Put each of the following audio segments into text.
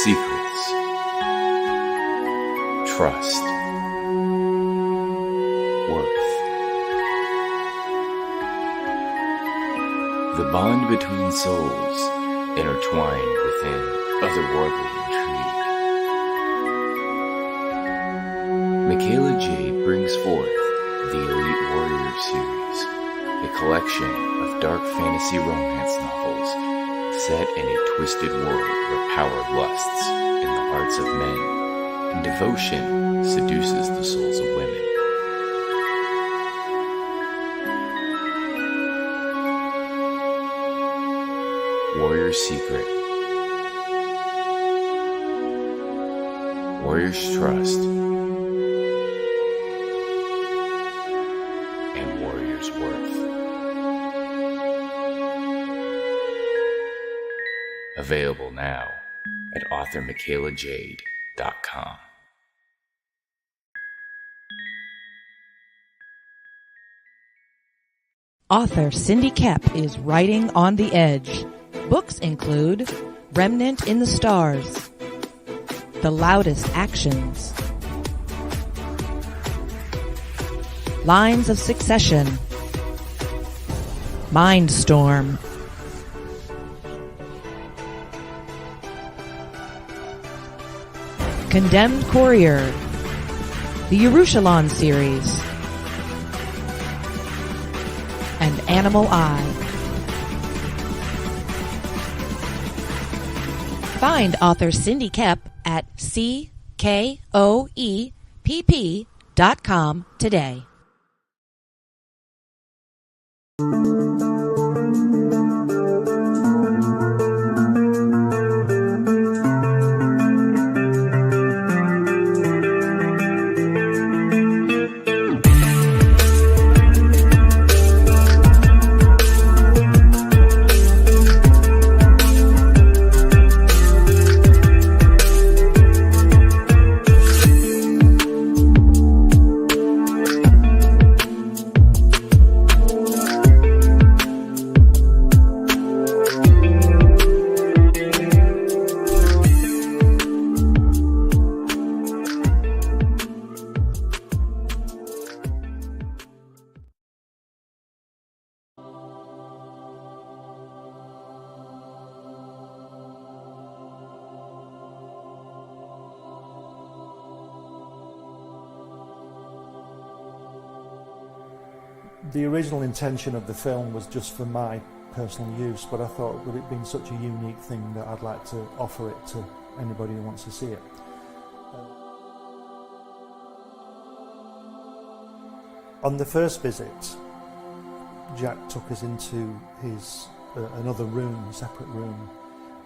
secrets, trust, worth. The bond between souls intertwined within otherworldly intrigue. Michaela Jade brings forth the Elite Warrior series, a collection of dark fantasy romance novels set in a twisted world where power lusts in the hearts of men and devotion seduces the souls of women. Warrior's Secret, Warrior's Trust, and Warrior's Worth. Available now at authormichaelajade.com. Author Cindy Kep is writing on the edge. Books include Remnant in the Stars, The Loudest Actions, Lines of Succession, Mindstorm, Condemned Courier, the Yerushalayim series, and Animal Eye. Find author Cindy Kep at CKOEPP.com today. The original intention of the film was just for my personal use, but I thought with it being such a unique thing that I'd like to offer it to anybody who wants to see it. On the first visit, Jack took us into his another room, a separate room,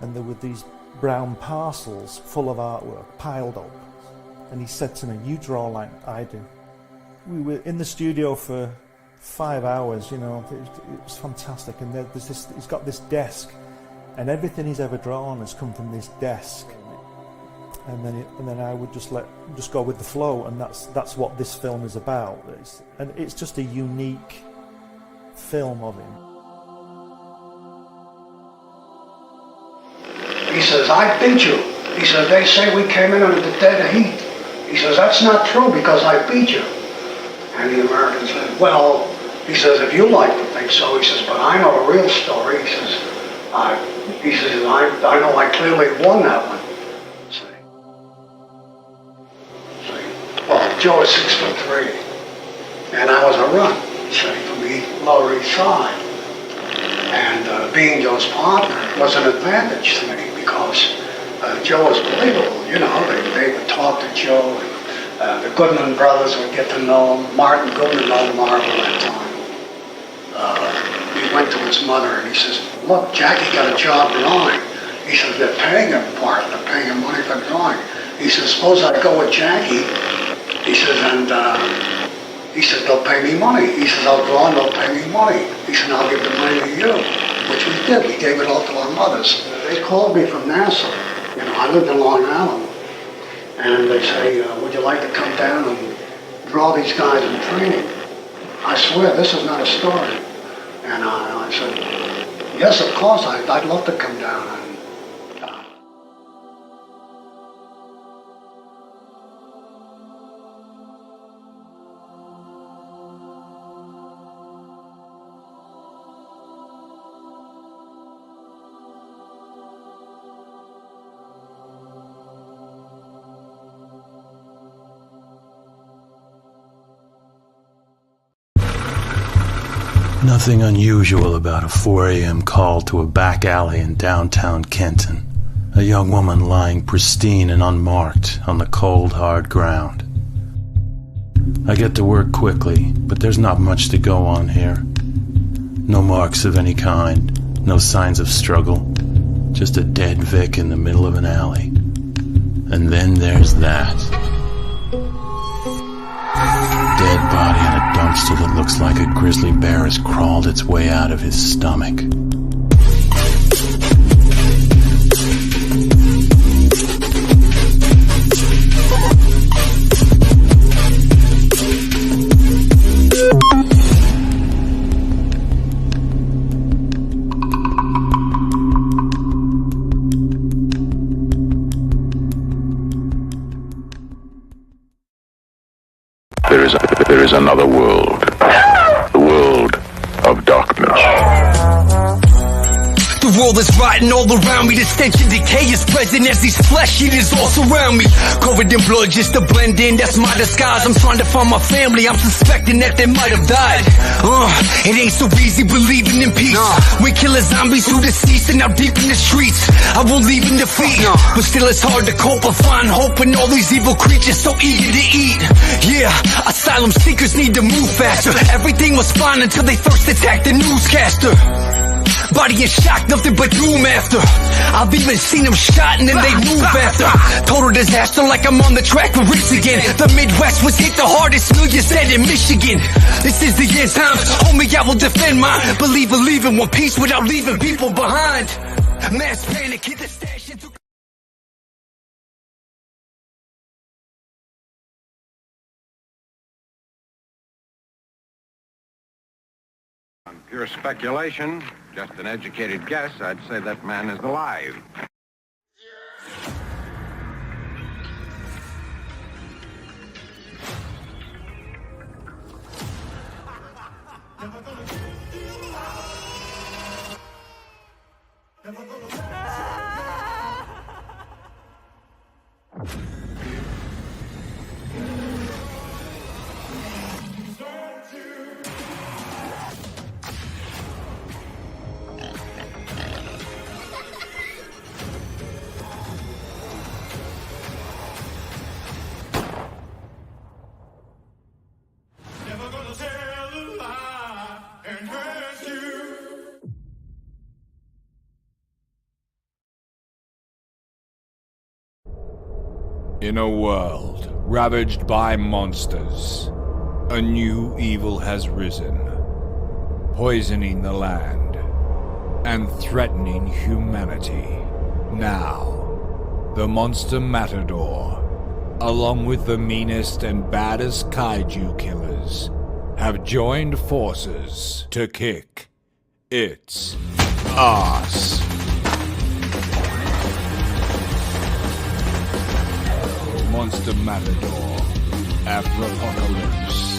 and there were these brown parcels full of artwork piled up, and he said to me, "You draw like I do." We were in the studio for 5 hours, you know, it was fantastic, and there's this, he's got this desk, and everything he's ever drawn has come from this desk, and then I would just go with the flow, and that's what this film is about. It's just a unique film of him. He says, "I beat you." He says, "They say we came in under the dead heat." He says, "That's not true because I beat you." And the American said, "Well," he says, "if you like to think so," he says, "but I know the real story." He says, I know I clearly won that one." See? Well, Joe is 6'3", and I was a runt, see, from the Lower East Side. And being Joe's partner was an advantage to me because Joe was believable, you know, they would talk to Joe, and the Goodman brothers would get to know him. Martin Goodman owned Marvel at that time. He went to his mother and he says, "Look, Jackie got a job drawing." He says, "They're paying him for it, they're paying him money for drawing." He says, "Suppose I go with Jackie," he says, "and he says, they'll pay me money." He says, "I'll draw and they'll pay me money." He said, "I'll give the money to you," which we did. We gave it all to our mothers. They called me from Nassau. You know, I lived in Long Island. And they say, "Would you like to come down and draw these guys in training?" I swear, this is not a story. And I said, "Yes, of course, I'd love to come down." And Nothing unusual about a 4 a.m. call to a back alley in downtown Kenton. A young woman lying pristine and unmarked on the cold, hard ground. I get to work quickly, but there's not much to go on here. No marks of any kind, no signs of struggle, just a dead Vic in the middle of an alley. And then there's that. Dead body in a dumpster that looks like a grizzly bear has crawled its way out of his stomach. There is another world. The world of darkness. The world is rotten all around me. The stench and decay is present as these flesh eaters all surround me. Covered in blood just to blend in, that's my disguise. I'm trying to find my family, I'm suspecting that they might have died. It ain't so easy believing in peace. We killing zombies who deceased and now deep in the streets. I won't leave in defeat, but still it's hard to cope or find hope when all these evil creatures so eager to eat. Yeah, asylum seekers need to move faster. Everything was fine until they first attacked the newscaster. Body in shock, nothing but doom after. I've even seen them shot and then they move after. Total disaster like I'm on the track for Ritz again. The Midwest was hit the hardest, millions dead in Michigan. This is the end times, homie, I will defend mine. Believe in one piece without leaving people behind. Mass panic, hit the stash into... On pure speculation, just an educated guess, I'd say that man is alive. In a world ravaged by monsters, a new evil has risen, poisoning the land and threatening humanity. Now, the Monster Matador, along with the meanest and baddest kaiju killers, have joined forces to kick its ass. Monster Matador, Afropocalypse.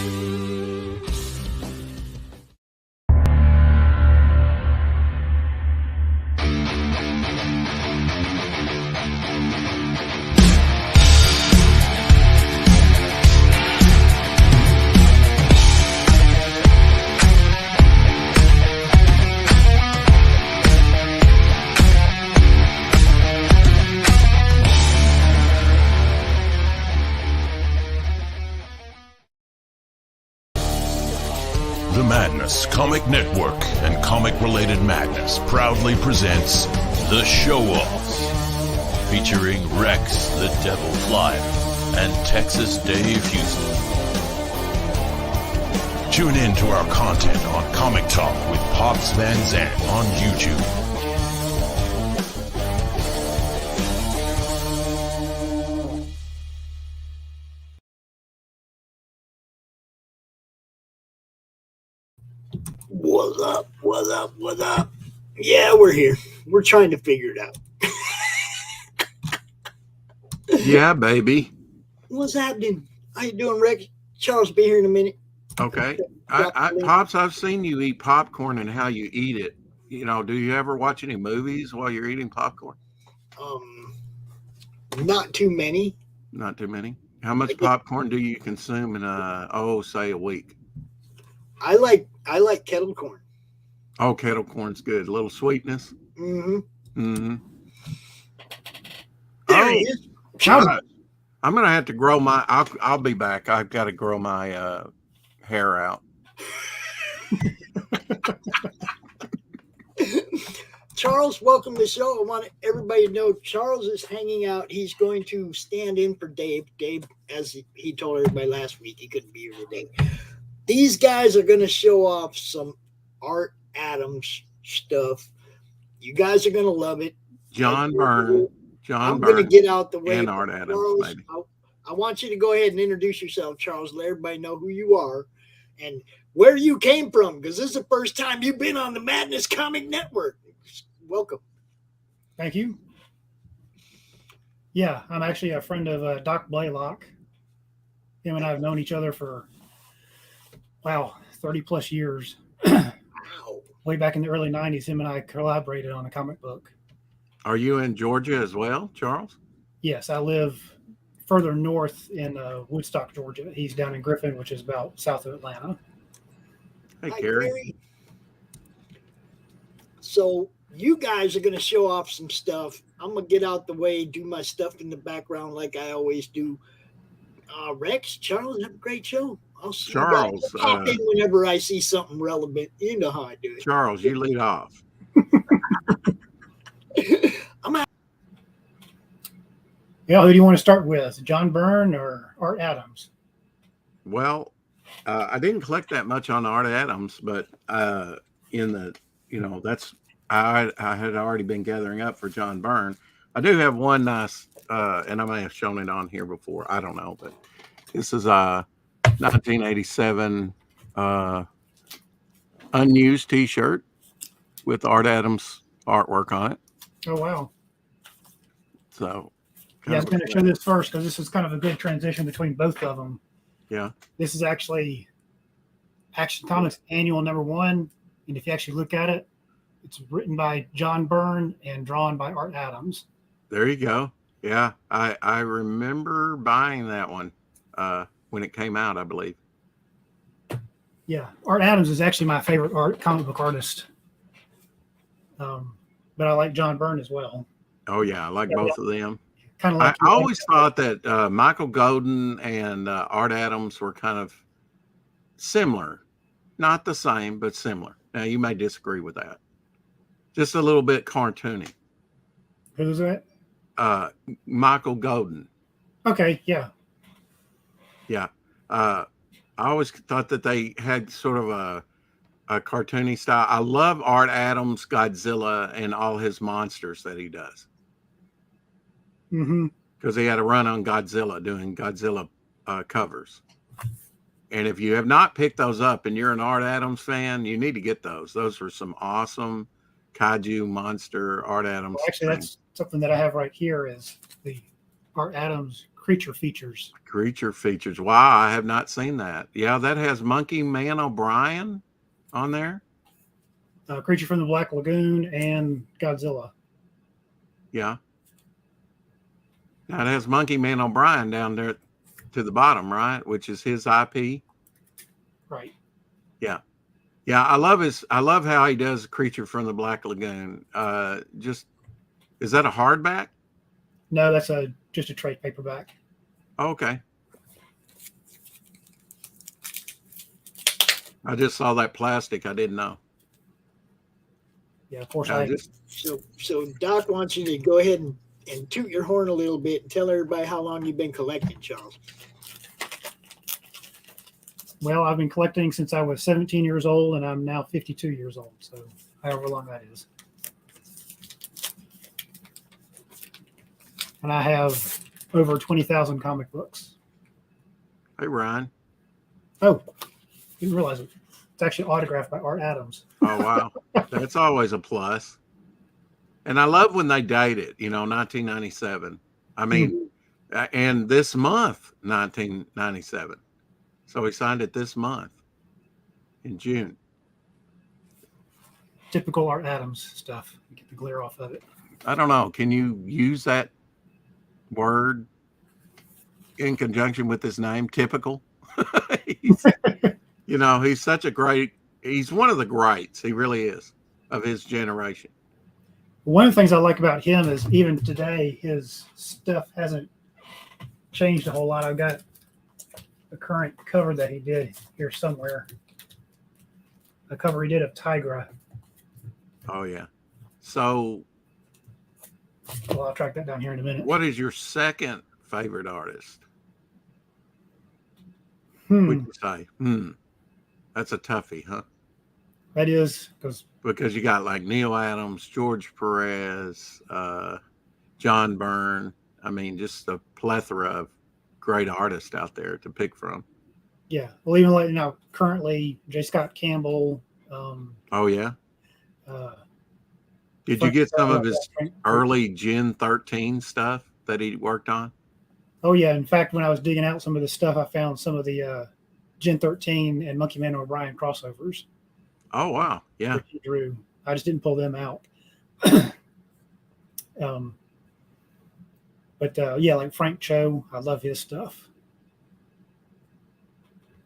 The Madness Comic Network and Comic-Related Madness proudly presents The Show-Offs, featuring Rex the Devil Flyer and Texas Dave Fusel. Tune in to our content on Comic Talk with Pops Van Zandt on YouTube. What's up? What's up? What's up? Yeah, we're here. We're trying to figure it out. Yeah, baby. What's happening? How you doing, Rex? Charles will be here in a minute. Okay. Pops, I've seen you eat popcorn and how you eat it. You know, do you ever watch any movies while you're eating popcorn? Not too many. Not too many. How much popcorn do you consume in say a week? I like I like kettle corn. Oh, kettle corn's good. A little sweetness. Mm-hmm. Mm-hmm. There he is. I'm gonna have to grow my. I'll be back. I've got to grow my hair out. Charles, welcome to the show. I want everybody to know Charles is hanging out. He's going to stand in for Dave. Dave, as he told everybody last week, he couldn't be here today. These guys are going to show off some Art Adams stuff. You guys are going to love it. John Byrne. I'm going to get out the way. And Art Adams, Charles, I want you to go ahead and introduce yourself, Charles. Let everybody know who you are and where you came from, because this is the first time you've been on the Madness Comic Network. Welcome. Thank you. Yeah, I'm actually a friend of Doc Blaylock. Him and I have known each other for, 30 plus years. Way back in the early 90s, him and I collaborated on a comic book. Are you in Georgia as well, Charles? Yes, I live further north in Woodstock, Georgia. He's down in Griffin, which is about south of Atlanta. Hey, Gary. So you guys are going to show off some stuff. I'm going to get out the way, do my stuff in the background like I always do. Rex, Charles, have a great show. I'll see Charles, you guys. Pop in whenever I see something relevant. You know how I do it. Charles, you lead off. I'm out. Yeah, who do you want to start with, John Byrne or Art Adams? Well, I didn't collect that much on Art Adams, but that's I had already been gathering up for John Byrne. I do have one nice, and I may have shown it on here before. I don't know, but this is 1987 unused T-shirt with Art Adams artwork on it. Oh, wow. So, yeah, I was going to show this first because this is kind of a good transition between both of them. Yeah. This is actually Action Comics Annual #1. And if you actually look at it, it's written by John Byrne and drawn by Art Adams. There you go. Yeah, I remember buying that one when it came out, I believe. Yeah, Art Adams is actually my favorite comic book artist. But I like John Byrne as well. Oh, yeah, I like both of them. Kind of like I always thought that Michael Golden and Art Adams were kind of similar. Not the same, but similar. Now, you may disagree with that. Just a little bit cartoony. Who was that? Michael Golden. Okay, yeah. Yeah. I always thought that they had sort of a cartoony style. I love Art Adams' Godzilla and all his monsters that he does. Mm-hmm. Because he had a run on Godzilla, doing Godzilla covers. And if you have not picked those up and you're an Art Adams fan, you need to get those. Those were some awesome kaiju monster Art Adams. Well, actually, that's something that I have right here is the Art Adams creature features. Creature features. Wow, I have not seen that. Yeah, that has Monkey Man O'Brien on there. Creature from the Black Lagoon and Godzilla. Yeah. Now it has Monkey Man O'Brien down there to the bottom, right? Which is his IP. Right. Yeah. Yeah, I love how he does Creature from the Black Lagoon. Is that a hardback? No, that's just a trade paperback. Okay. I just saw that plastic. I didn't know. Yeah, of course. So Doc wants you to go ahead and toot your horn a little bit and tell everybody how long you've been collecting, Charles. Well, I've been collecting since I was 17 years old, and I'm now 52 years old. So however long that is. And I have over 20,000 comic books. Hey, Ryan. Oh, didn't realize it. It's actually autographed by Art Adams. Oh, wow. That's always a plus. And I love when they date it, 1997. I mean, and this month, 1997. So he signed it this month in June. Typical Art Adams stuff. You get the glare off of it. I don't know. Can you use that word in conjunction with his name? Typical. He's such a great he's one of the greats. He really is, of his generation. One of the things I like about him is even today, his stuff hasn't changed a whole lot. I've got a current cover that he did here somewhere. A cover he did of Tigra. Oh, yeah. So, well, I'll track that down here in a minute. What is your second favorite artist? Would you say? That's a toughie, huh? That is because you got like Neil Adams, George Perez, John Byrne. I mean, just a plethora of great artists out there to pick from. Yeah. Well, even like currently J. Scott Campbell. Oh yeah. Did you get some of his early Gen 13 stuff that he worked on? Oh yeah. In fact, when I was digging out some of the stuff, I found some of the Gen 13 and Monkey Man O'Brien crossovers. Oh wow. Yeah. Which he drew. I just didn't pull them out. But yeah, like Frank Cho, I love his stuff.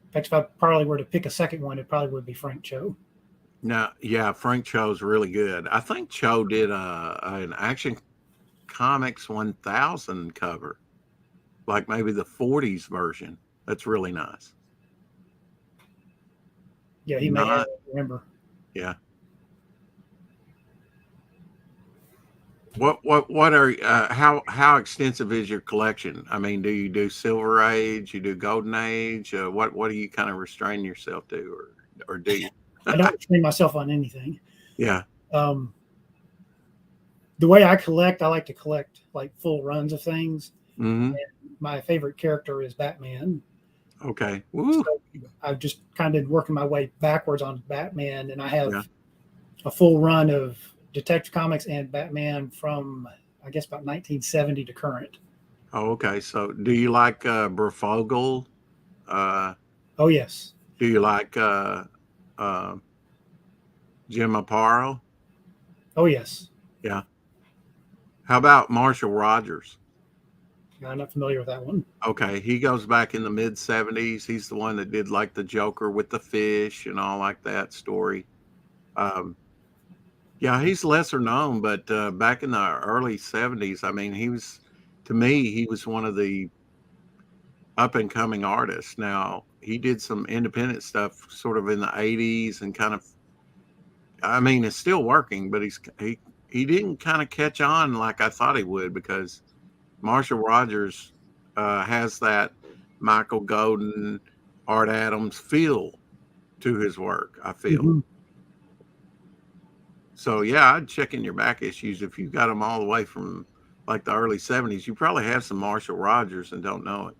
In fact, if I probably were to pick a second one, it probably would be Frank Cho. No, yeah, Frank Cho's really good. I think Cho did an Action Comics 1000 cover, like maybe the 40s version. That's really nice. Yeah, he may have it, remember. Yeah. What are how extensive is your collection? I mean, do you do Silver Age? You do Golden Age? What do you kind of restrain yourself to, or do you? I don't restrain myself on anything. Yeah. The way I collect, I like to collect like full runs of things. Mm-hmm. And my favorite character is Batman. Okay. Woo. So I've just kind of been working my way backwards on Batman, and I have a full run of Detective Comics and Batman from, I guess, about 1970 to current. Oh, okay. So do you like Brofogel? Oh, yes. Do you like Jim Aparo? Oh, yes. Yeah. How about Marshall Rogers? I'm not familiar with that one. Okay. He goes back in the mid 70s. He's the one that did like the Joker with the fish and all like that story. Yeah, he's lesser known, but back in the early 70s, I mean, to me, he was one of the up and coming artists. Now, he did some independent stuff sort of in the 80s and kind of, I mean, it's still working, but he didn't kind of catch on like I thought he would, because Marshall Rogers has that Michael Golden, Art Adams feel to his work, I feel. Mm-hmm. So, yeah, I'd check in your back issues. If you got them all the way from like the early 70s, you probably have some Marshall Rogers and don't know it.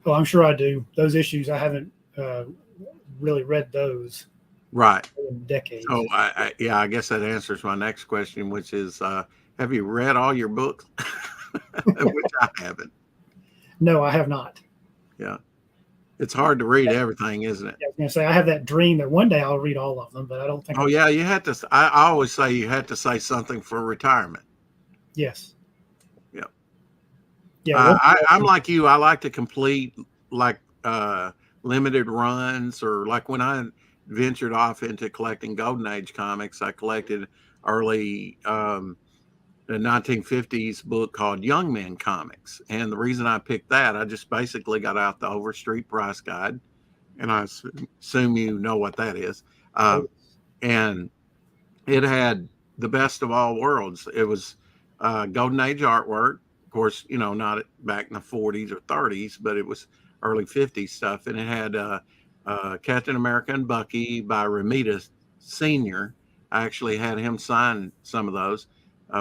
Oh, I'm sure I do. Those issues, I haven't really read those. Right. In decades. So, I guess that answers my next question, which is, have you read all your books? Which I haven't. No, I have not. Yeah. It's hard to read everything, isn't it? Yeah, I was going to say, I have that dream that one day I'll read all of them, but I don't think. Oh, yeah. You had to. I always say you had to say something for retirement. Yes. Yeah. Yeah. I'm like you. I like to complete like limited runs, or like when I ventured off into collecting Golden Age comics, I collected early the 1950s book called Young Men Comics. And the reason I picked that, I just basically got out the Overstreet Price Guide, and I assume you know what that is. And it had the best of all worlds. It was Golden Age artwork, of course, you know, not back in the 40s or 30s, but it was early 50s stuff. And it had Captain America and Bucky by Romita Sr. I actually had him sign some of those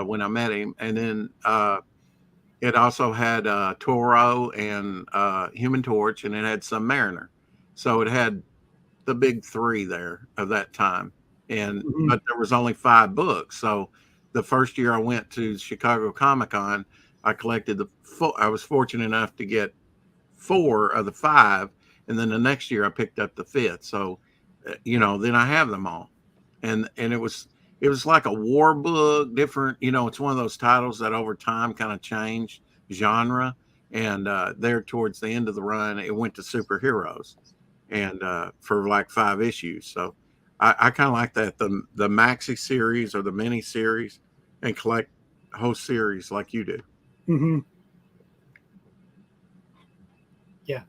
when I met him. And then it also had Toro and Human Torch, and it had Submariner. So it had the big three there of that time. And but there was only 5 books. So the first year I went to Chicago Comic-Con, I collected I was fortunate enough to get 4 of the 5. And then the next year I picked up the 5th. So, you know, then I have them all. And it was like a war book, different, you know, it's one of those titles that over time kind of changed genre. And there towards the end of the run, it went to superheroes. and for like 5 issues. So I kind of like that, the maxi series or the mini series, and collect whole series like you do. Mm-hmm. Yeah.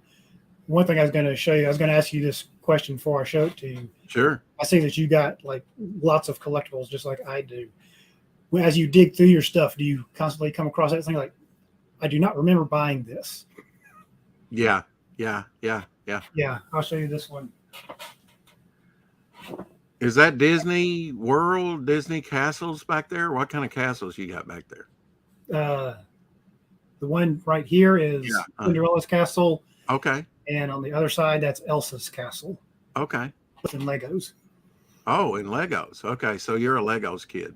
One thing I was going to show you, I was going to ask you this question before I show it to you. Sure. I see that you got like lots of collectibles just like I do. As you dig through your stuff, do you constantly come across that thing like, I do not remember buying this? Yeah. Yeah, I'll show you this one. Is that Disney World, Disney castles back there? What kind of castles you got back there? The one right here is Cinderella's castle. Okay. And on the other side, that's Elsa's castle. Okay. In Legos. Oh, in Legos. Okay, so you're a Legos kid.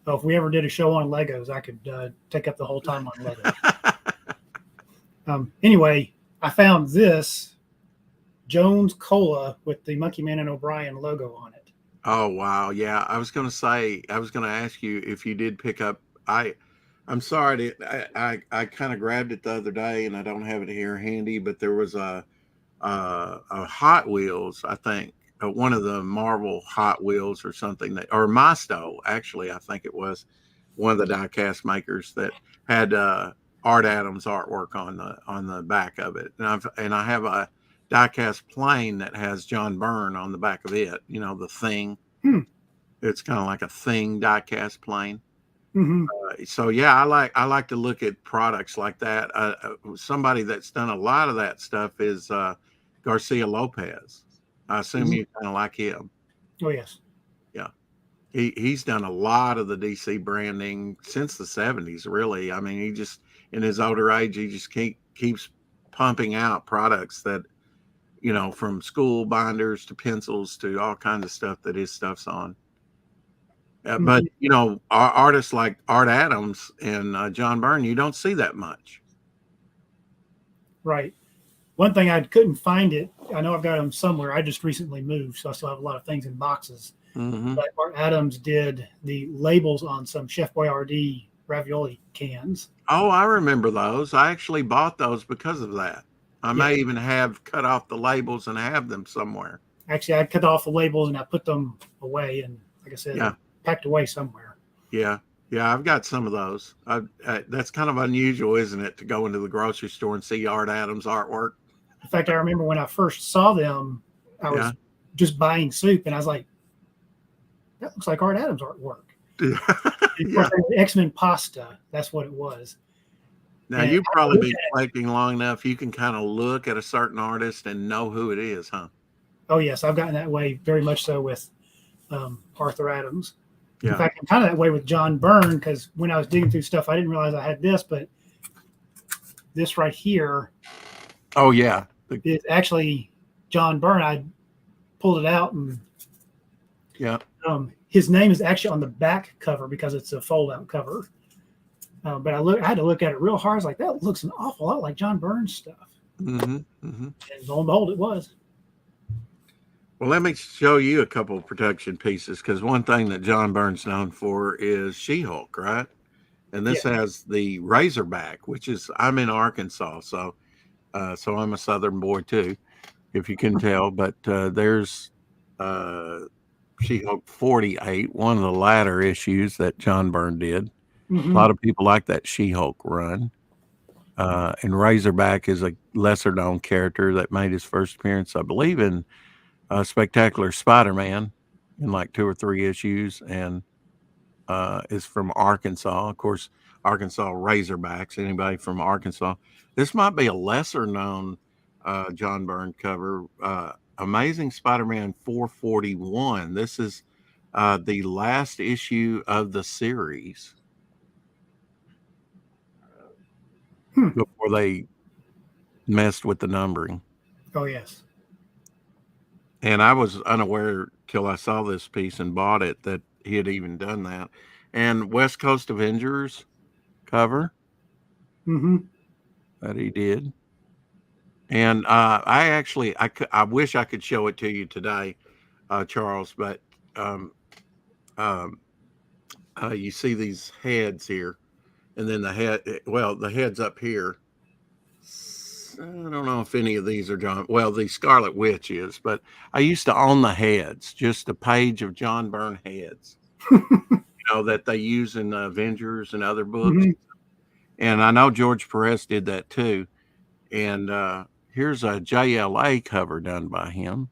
So if we ever did a show on Legos, I could take up the whole time on Legos. Anyway, I found this Jones Cola with the Monkey Man and O'Brien logo on it. Oh, wow. Yeah, I was going to ask you if you did pick up. I'm sorry, I kind of grabbed it the other day, and I don't have it here handy, but there was a Hot Wheels, I think, one of the Marvel Hot Wheels or something, or Masto, actually, I think it was one of the die-cast makers that had Art Adams artwork on the back of it, and I have a die-cast plane that has John Byrne on the back of it. You know, the Thing. It's kind of like a Thing die-cast plane. Mm-hmm. So yeah, I like to look at products like that. Somebody that's done a lot of that stuff is Garcia Lopez. I assume you kind of like him. Oh yes. Yeah, he's done a lot of the DC branding since the 70s. Really, I mean, he just in his older age, he just keeps pumping out products that, you know, from school binders to pencils to all kinds of stuff that his stuff's on. But, you know, artists like Art Adams and John Byrne, you don't see that much. Right. One thing I couldn't find it. I know I've got them somewhere. I just recently moved, so I still have a lot of things in boxes. Mm-hmm. But Art Adams did the labels on some Chef Boyardee ravioli cans. Oh, I remember those. I actually bought those because of that. I may even have cut off the labels and have them somewhere. Actually, I cut off the labels and I put them away. And like I said, packed away somewhere. Yeah, I've got some of those. That's kind of unusual, isn't it, to go into the grocery store and see Art Adams artwork? In fact, I remember when I first saw them, I was just buying soup, and I was like, that looks like Art Adams artwork. X-Men pasta, that's what it was. Now, you've probably been collecting long enough, you can kind of look at a certain artist and know who it is, huh? Oh, yes, I've gotten that way very much so with Arthur Adams. Yeah. In fact, I'm kind of that way with John Byrne, because when I was digging through stuff, I didn't realize I had this, but this right here. Oh, yeah. It's actually John Byrne. I pulled it out, and his name is actually on the back cover because it's a fold-out cover. But I had to look at it real hard. I was like, that looks an awful lot like John Byrne's stuff. Mm-hmm. Mm-hmm. And lo and behold, it was. Well, let me show you a couple of production pieces, because one thing that John Byrne's known for is She-Hulk, right? And this has the Razorback, which is, I'm in Arkansas, so I'm a Southern boy too, if you can tell. But there's She-Hulk 48, one of the latter issues that John Byrne did. Mm-hmm. A lot of people like that She-Hulk run. And Razorback is a lesser known character that made his first appearance, I believe, in Spectacular Spider-Man in like 2 or 3 issues, and is from Arkansas. Of course, Arkansas Razorbacks, anybody from Arkansas. This might be a lesser known John Byrne cover. Amazing Spider-Man 441. This is the last issue of the series before they messed with the numbering. Oh, yes. And I was unaware till I saw this piece and bought it that he had even done that. And West Coast Avengers cover that he did. And I wish I could show it to you today, Charles, but you see these heads here, and then the head's up here. I don't know if any of these are John. Well, the Scarlet Witch is, but I used to own the heads, just a page of John Byrne heads, that they use in the Avengers and other books. Mm-hmm. And I know George Perez did that too. And here's a JLA cover done by him.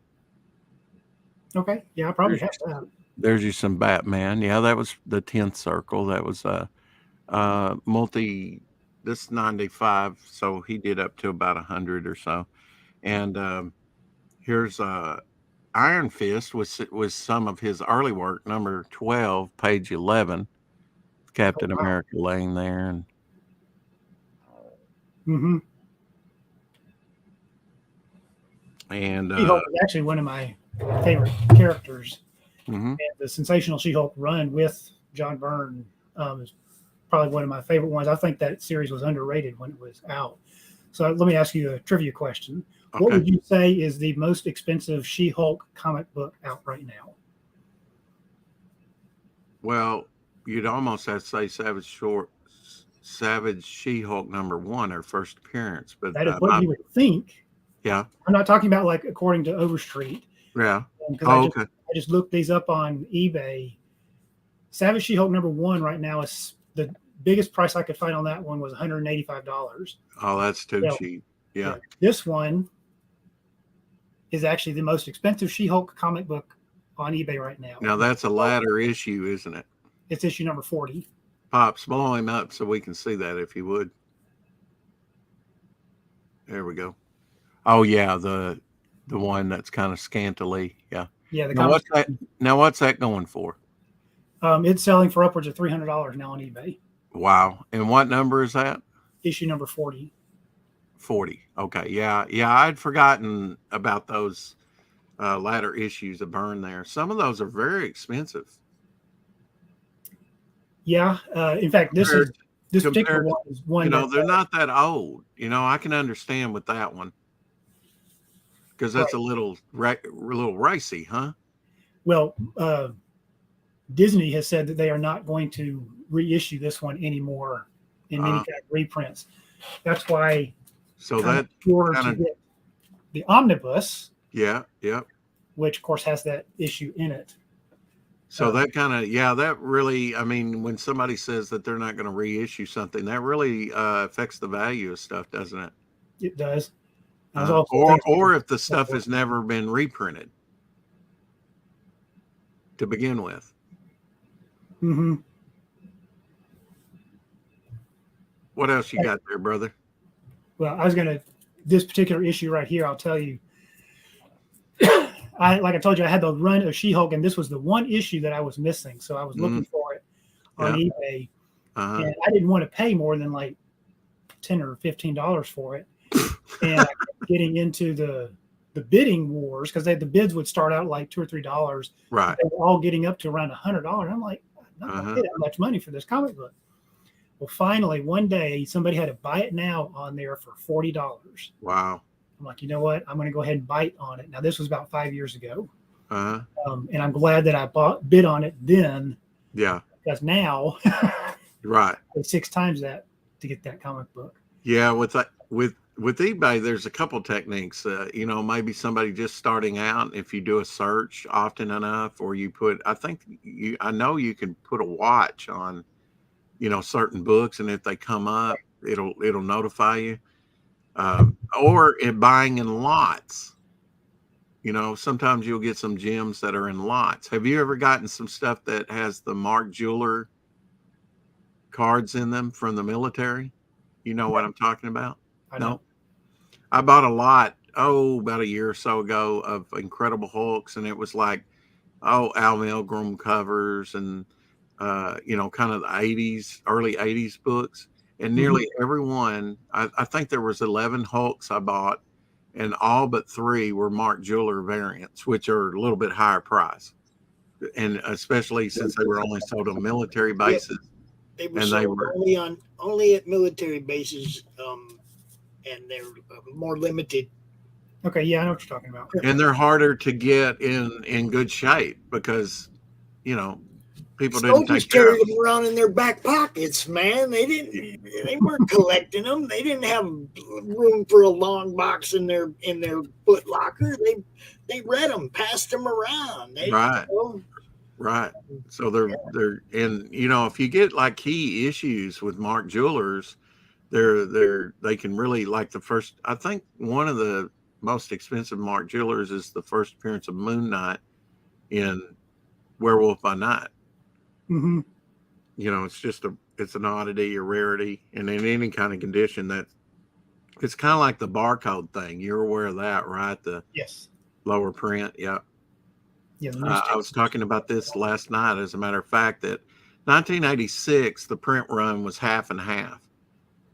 Okay. Yeah, I probably have that. There's you some Batman. Yeah, that was the 10th Circle. That was this 95, so he did up to about 100 or so. And here's Iron Fist was some of his early work, number 12, page 11. Captain America laying there. And mm-hmm. And She-Hulk is actually one of my favorite characters. Mm-hmm. And the Sensational She-Hulk run with John Byrne is probably one of my favorite ones. I think that series was underrated when it was out. So let me ask you a trivia question. Okay. What would you say is the most expensive She-Hulk comic book out right now? Well, you'd almost have to say Savage She-Hulk #1, her first appearance. But that is what you would think. Yeah. I'm not talking about like according to Overstreet. Yeah. I just looked these up on eBay. Savage She-Hulk #1 right now is the biggest price I could find on that one was $185. Oh, that's too cheap. Yeah. This one is actually the most expensive She-Hulk comic book on eBay right now. Now that's a latter issue, isn't it? It's issue number 40. Pops, blow him up so we can see that if you would. There we go. Oh yeah, the one that's kind of scantily, yeah. Yeah. What's that going for? It's selling for upwards of $300 now on eBay. Wow. And what number is that? Issue number 40. 40. Okay. Yeah. I'd forgotten about those latter issues of Byrne there. Some of those are very expensive. Yeah. In fact, this particular one is one. They're not that old. I can understand with that one. Because that's a little racy, huh? Well, Disney has said that they are not going to reissue this one anymore in any kind of reprints. That's why. So that get the omnibus. Yeah. Which of course has that issue in it. So that that really, when somebody says that they're not going to reissue something, that really affects the value of stuff, doesn't it? It does. Or if the stuff has never been reprinted to begin with. Mm-hmm. What else you got there, brother? Well, this particular issue right here, I'll tell you. Like I told you, I had the run of She-Hulk, and this was the one issue that I was missing. So I was looking for it on eBay, and I didn't want to pay more than like $10 or $15 for it. And I kept getting into the bidding wars because the bids would start out like $2 or $3. Right. They were all getting up to around $100. I'm like, I'm not going to pay that much money for this comic book. Well, finally, one day, somebody had a buy it now on there for $40. Wow. I'm like, you know what? I'm going to go ahead and bite on it. Now, this was about 5 years ago. Uh-huh. And I'm glad that I bid on it then. Yeah. Because now, right, it's 6 times that to get that comic book. Yeah, with eBay, there's a couple techniques. Maybe somebody just starting out. If you do a search often enough, or you put, I know you can put a watch on, certain books, and if they come up, it'll notify you. Or buying in lots. Sometimes you'll get some gems that are in lots. Have you ever gotten some stuff that has the Mark Jeweler cards in them from the military? You know what I'm talking about? I know. I bought a lot, about a year or so ago of Incredible Hulks, and it was like, Al Milgrom covers and, kind of the 80s, early 80s books. And nearly every one, I think there was 11 Hulks I bought, and all but 3 were Mark Jeweler variants, which are a little bit higher price. And especially since they were only sold on military bases. They were only at military bases, and they're more limited. Okay, yeah, I know what you're talking about. And they're harder to get in good shape because, People didn't Soldiers take care of carried them. them around in their back pockets, man. They weren't collecting them. They didn't have room for a long box in their foot locker. They read them, passed them around. Right. Right. So they're and if you get like key issues with Mark Jewelers, they can really, like, the first, I think one of the most expensive Mark Jewelers is the first appearance of Moon Knight in Werewolf by Night. Mm-hmm. It's an oddity or rarity, and in any kind of condition, that it's kind of like the barcode thing. You're aware of that, right? The Yes. lower print. Yeah. Yeah. I was talking about this last night, as a matter of fact, that 1986, the print run was half and half.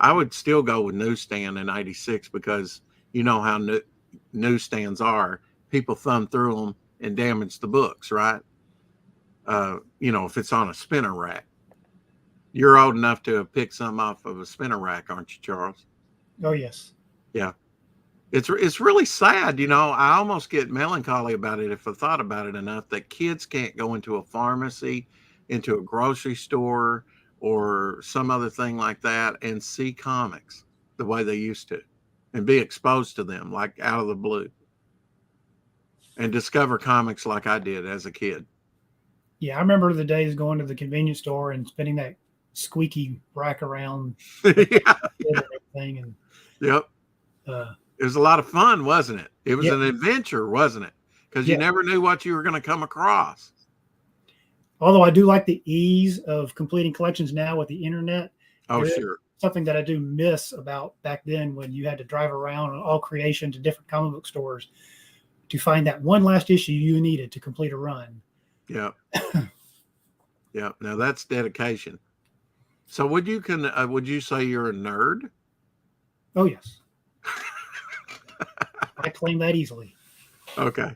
I would still go with newsstand in 86 because you know how newsstands are. People thumb through them and damage the books, right? If it's on a spinner rack. You're old enough to have picked some off of a spinner rack, aren't you, Charles? Oh, yes. Yeah. It's really sad, I almost get melancholy about it if I thought about it enough, that kids can't go into a pharmacy, into a grocery store, or some other thing like that and see comics the way they used to and be exposed to them like out of the blue and discover comics like I did as a kid. Yeah, I remember the days going to the convenience store and spinning that squeaky rack around. Yeah. And everything. And, yep. It was a lot of fun, wasn't it? It was an adventure, wasn't it? Because you never knew what you were going to come across. Although I do like the ease of completing collections now with the internet. Oh, sure. Something that I do miss about back then, when you had to drive around on All Creation to different comic book stores to find that one last issue you needed to complete a run. Yeah. Yeah. Now that's dedication. So would you say you're a nerd? Oh, yes. I claim that easily. Okay.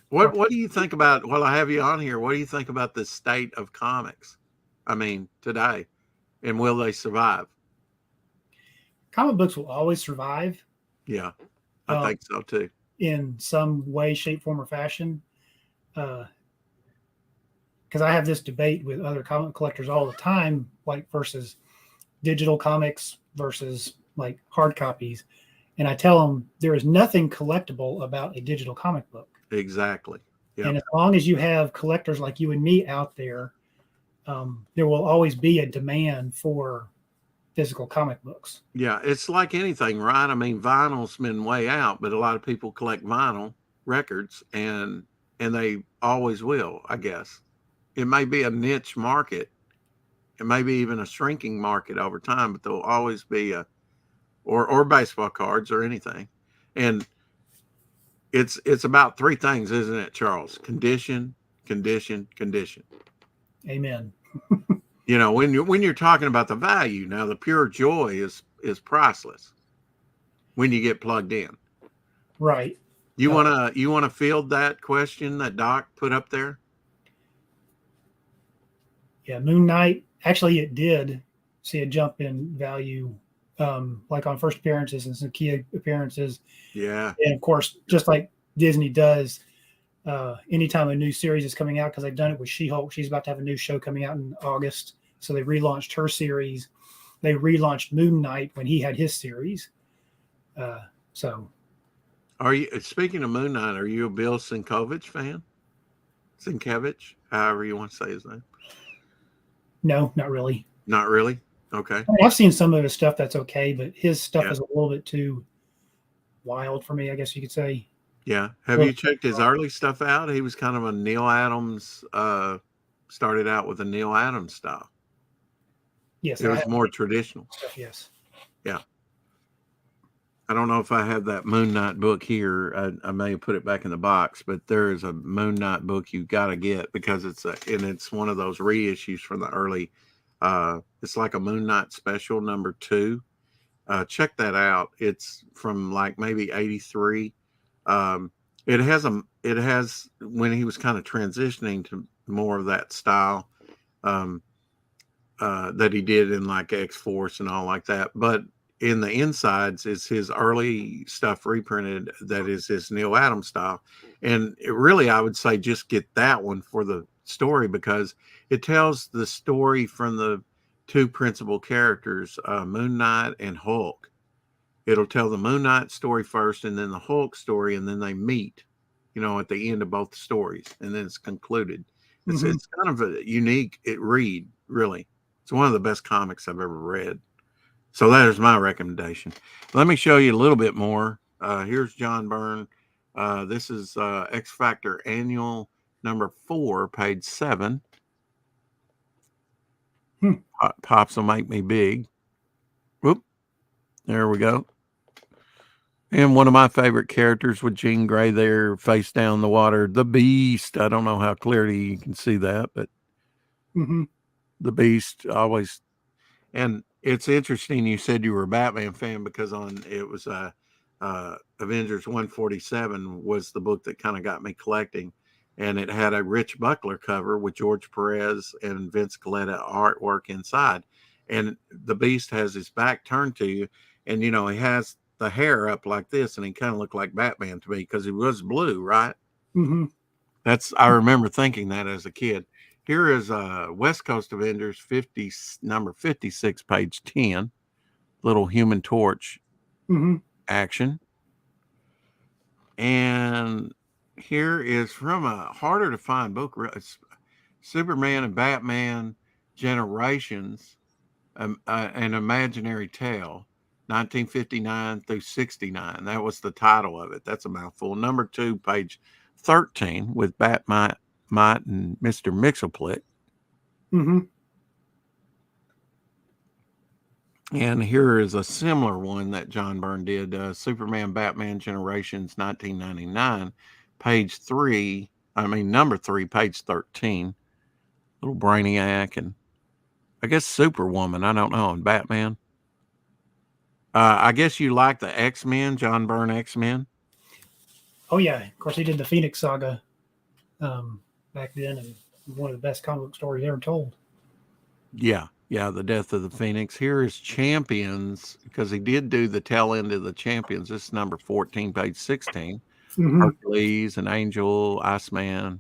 What do you think about, while I have you on here, what do you think about the state of comics? I mean, today, and will they survive? Comic books will always survive. Yeah, I think so too. In some way, shape, form, or fashion. Because I have this debate with other comic collectors all the time, like versus digital comics versus like hard copies. And I tell them there is nothing collectible about a digital comic book. Exactly. Yep. And as long as you have collectors like you and me out there, there will always be a demand for physical comic books. Yeah, it's like anything, right? I mean, vinyl's been way out, but a lot of people collect vinyl records, and they always will, I guess. It may be a niche market. It may be even a shrinking market over time, but there'll always be or baseball cards or anything. And it's about three things, isn't it, Charles? Condition, condition, condition. Amen. When you're talking about the value, now the pure joy is priceless when you get plugged in. Right. You wanna field that question that Doc put up there? Yeah, Moon Knight, actually it did see a jump in value, like on first appearances and some key appearances. Yeah. And of course, just like Disney does, anytime a new series is coming out, because they've done it with She-Hulk, she's about to have a new show coming out in August. So they relaunched her series. They relaunched Moon Knight when he had his series. So. Are you, speaking of Moon Knight, are you a Bill Sienkiewicz fan? Sienkiewicz, however you want to say his name. No, not really. Not really? Okay. I mean, I've seen some of his stuff that's okay, but his stuff is a little bit too wild for me, I guess you could say. Yeah. Have you checked his early stuff out? He was kind of a Neil Adams, started out with a Neil Adams style. Yes. It was more traditional. Stuff, yes. Yeah. I don't know if I have that Moon Knight book here. I may have put it back in the box, but there is a Moon Knight book you got to get, because it's one of those reissues from the early. It's like a Moon Knight special #2. Check that out. It's from like maybe 83. It has when he was kind of transitioning to more of that style that he did in like X-Force and all like that, but in the insides is his early stuff reprinted that is his Neil Adams style. And it really, I would say, just get that one for the story because it tells the story from the two principal characters, Moon Knight and Hulk. It'll tell the Moon Knight story first and then the Hulk story, and then they meet, at the end of both stories, and then it's concluded. It's kind of a unique read, really. It's one of the best comics I've ever read. So that is my recommendation. Let me show you a little bit more. Here's John Byrne. This is X Factor Annual number 4, page 7. Pops will make me big. Whoop. There we go. And one of my favorite characters with Jean Grey there, face down the water, the Beast. I don't know how clearly you can see that, but the Beast always. And it's interesting you said you were a Batman fan because it was Avengers 147 was the book that kind of got me collecting. And it had a Rich Buckler cover with George Perez and Vince Coletta artwork inside. And the Beast has his back turned to you. And, he has the hair up like this. And he kind of looked like Batman to me because he was blue, right? I remember thinking that as a kid. Here is West Coast Avengers number 56, page 10. Little Human Torch action. And here is from a harder to find book. It's Superman and Batman Generations, an Imaginary Tale, 1959 through 69. That was the title of it. That's a mouthful. Number 2, page 13, with Batman and Mr. Mxyzptlk. And here is a similar one that John Byrne did, Superman Batman Generations 1999, page 3, number 3, page 13. Little Brainiac and I guess Superwoman, I don't know, and Batman. I guess you like the X-Men, John Byrne X-Men? Oh, yeah. Of course, he did the Phoenix Saga back then, and one of the best comic book stories ever told. Yeah, the Death of the Phoenix. Here is Champions, because he did do the tail end of the Champions. This is number 14, page 16. Hercules, an Angel, Iceman.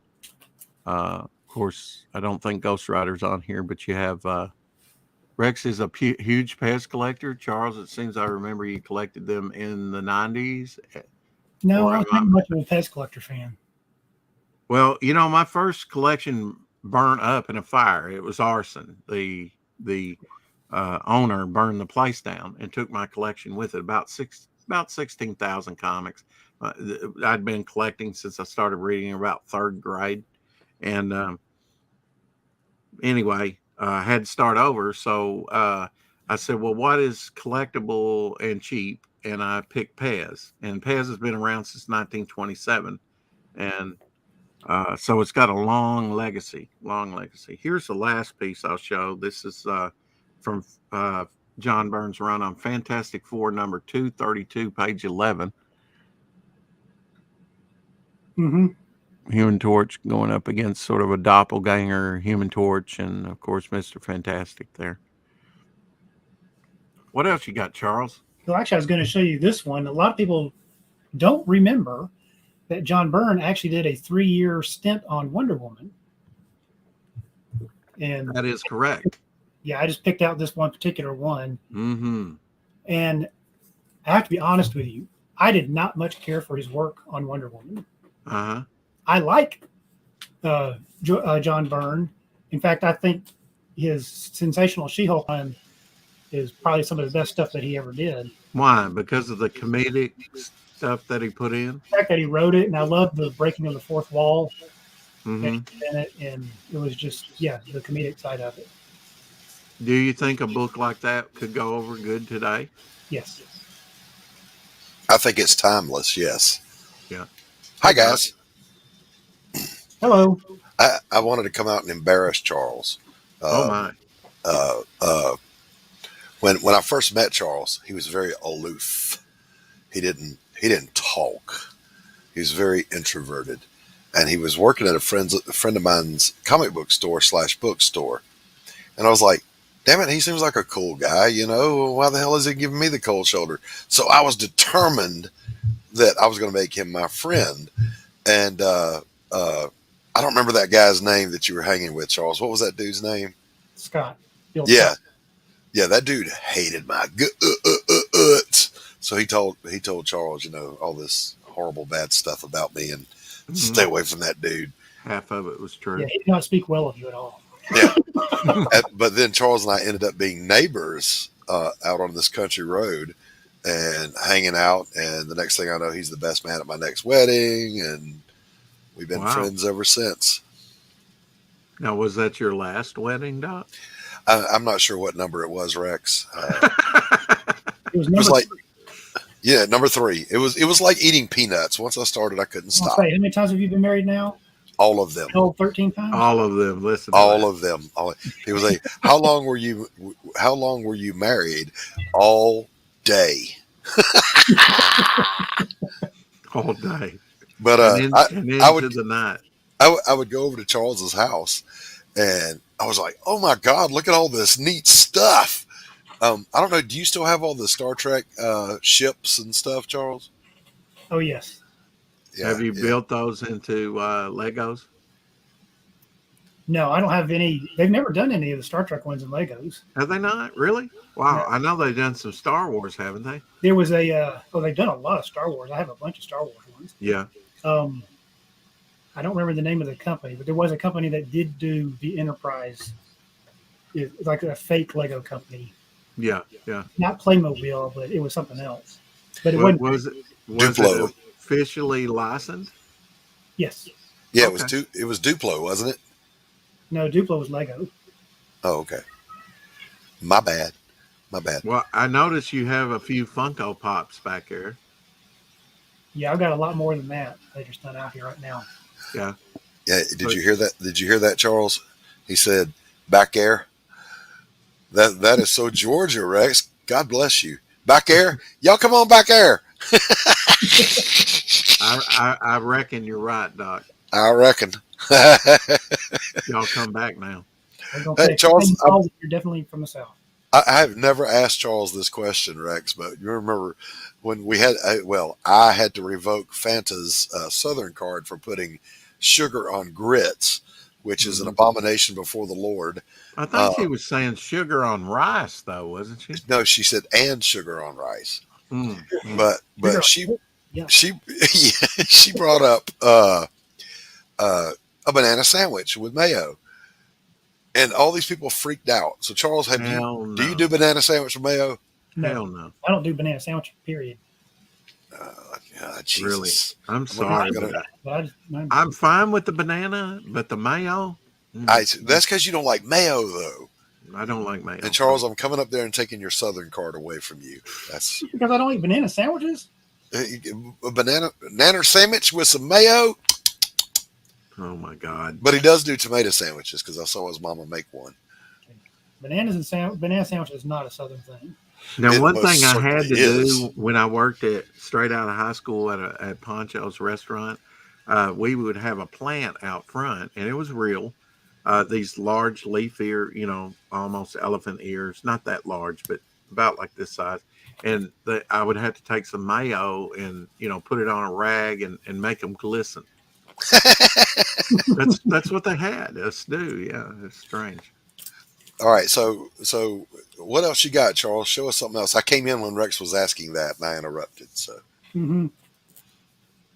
Of course, I don't think Ghost Rider's on here, but you have Rex is a huge Pez collector. Charles, it seems I remember you collected them in the 90s. No, I was not much of a Pez collector fan. Well, my first collection burned up in a fire. It was arson. The owner burned the place down and took my collection with it. About 16,000 comics. I'd been collecting since I started reading about 3rd grade, and anyway, I had to start over. So I said, "Well, what is collectible and cheap?" And I picked Pez, and Pez has been around since 1927, and so it's got a long legacy. Here's the last piece I'll show. This is from John Byrne's run on Fantastic Four, number 232, page 11. Human Torch going up against sort of a doppelganger Human Torch, and of course Mr. Fantastic there. What else you got, Charles? Well, actually, I was going to show you this one. A lot of people don't remember that John Byrne actually did a 3-year stint on Wonder Woman. And that is correct. Yeah, I just picked out this one particular one. And I have to be honest with you, I did not much care for his work on Wonder Woman. I like John Byrne. In fact, I think his Sensational She-Hulk run is probably some of the best stuff that he ever did. Why? Because of the comedic stuff that he put in? The fact that he wrote it, and I love the breaking of the fourth wall in it, and it was just, the comedic side of it. Do you think a book like that could go over good today? Yes. I think it's timeless, yes. Yeah. Hi, guys. Hello. I wanted to come out and embarrass Charles. Oh, my. When I first met Charles, he was very aloof. He didn't talk. He was very introverted, and he was working at a friend of mine's comic book store / bookstore. And I was like, damn it, he seems like a cool guy, why the hell is he giving me the cold shoulder? So I was determined that I was going to make him my friend. And I don't remember that guy's name that you were hanging with, Charles. What was that dude's name? Scott. Bill Yeah. Scott. Yeah, that dude hated my guts. So he told Charles, all this horrible bad stuff about me, and stay away from that dude. Half of it was true. Yeah, he did not speak well of you at all. Yeah. But then Charles and I ended up being neighbors out on this country road and hanging out. And the next thing I know, he's the best man at my next wedding. And we've been friends ever since. Now, was that your last wedding, Doc? I'm not sure what number it was, Rex. It was like, yeah, number 3. It was like eating peanuts. Once I started, I couldn't stop. How many times have you been married now? All of them. 13 times? All of them. Listen. All of them. It was how long were you married? All day. All day. But I would the night. I would go over to Charles's house, and I was like, "Oh my God, look at all this neat stuff." I don't know. Do you still have all the Star Trek ships and stuff, Charles? Oh yes. Yeah, have you built those into Legos? No, I don't have any. They've never done any of the Star Trek ones in Legos. Have they not? Really? Wow. I know they've done some Star Wars, haven't they? There was they've done a lot of Star Wars. I have a bunch of Star Wars ones. Yeah. I don't remember the name of the company, but there was a company that did do the Enterprise. It's like a fake Lego company. Yeah, yeah. Not Playmobil, but it was something else. But it wasn't. Was it officially licensed? Yes. Yeah, Okay. it was Duplo, wasn't it? No, Duplo was Lego. Oh, okay. My bad. Well, I noticed you have a few Funko Pops back there. Yeah, I've got a lot more than that. They're just not out here right now. Yeah. Yeah. Did you hear that? Did you hear that, Charles? He said, "Back air." That is so Georgia, Rex. God bless you. Back air, y'all come on back air. I reckon you're right, Doc. I reckon. Y'all come back now. Hey, Charles, you're definitely from the South. I have never asked Charles this question, Rex, but you remember when we had, I had to revoke Fanta's Southern card for putting sugar on grits, which is an abomination before the Lord. I think she was saying sugar on rice, though, wasn't she? No, she said and sugar on rice. Mm-hmm. But she brought up a banana sandwich with mayo. And all these people freaked out. So, Charles, do you do banana sandwich with mayo? No, hell no. I don't do banana sandwich, period. Jesus. Really? I'm sorry. I'm fine with the banana, but the mayo? That's because you don't like mayo, though. I don't like mayo. And, Charles, I'm coming up there and taking your Southern card away from you. That's because I don't eat banana sandwiches? A banana sandwich with some mayo? Oh my God! But he does do tomato sandwiches because I saw his mama make one. Banana sandwich is not a Southern thing. Now, one thing I had to do when I worked straight out of high school at Poncho's restaurant, we would have a plant out front, and it was real. These large leaf ear, almost elephant ears, not that large, but about like this size. And I would have to take some mayo and put it on a rag and make them glisten. That's what they had us do. Yeah, it's strange. All right, so what else you got, Charles? Show us something else. I came in when Rex was asking that, and I interrupted. So,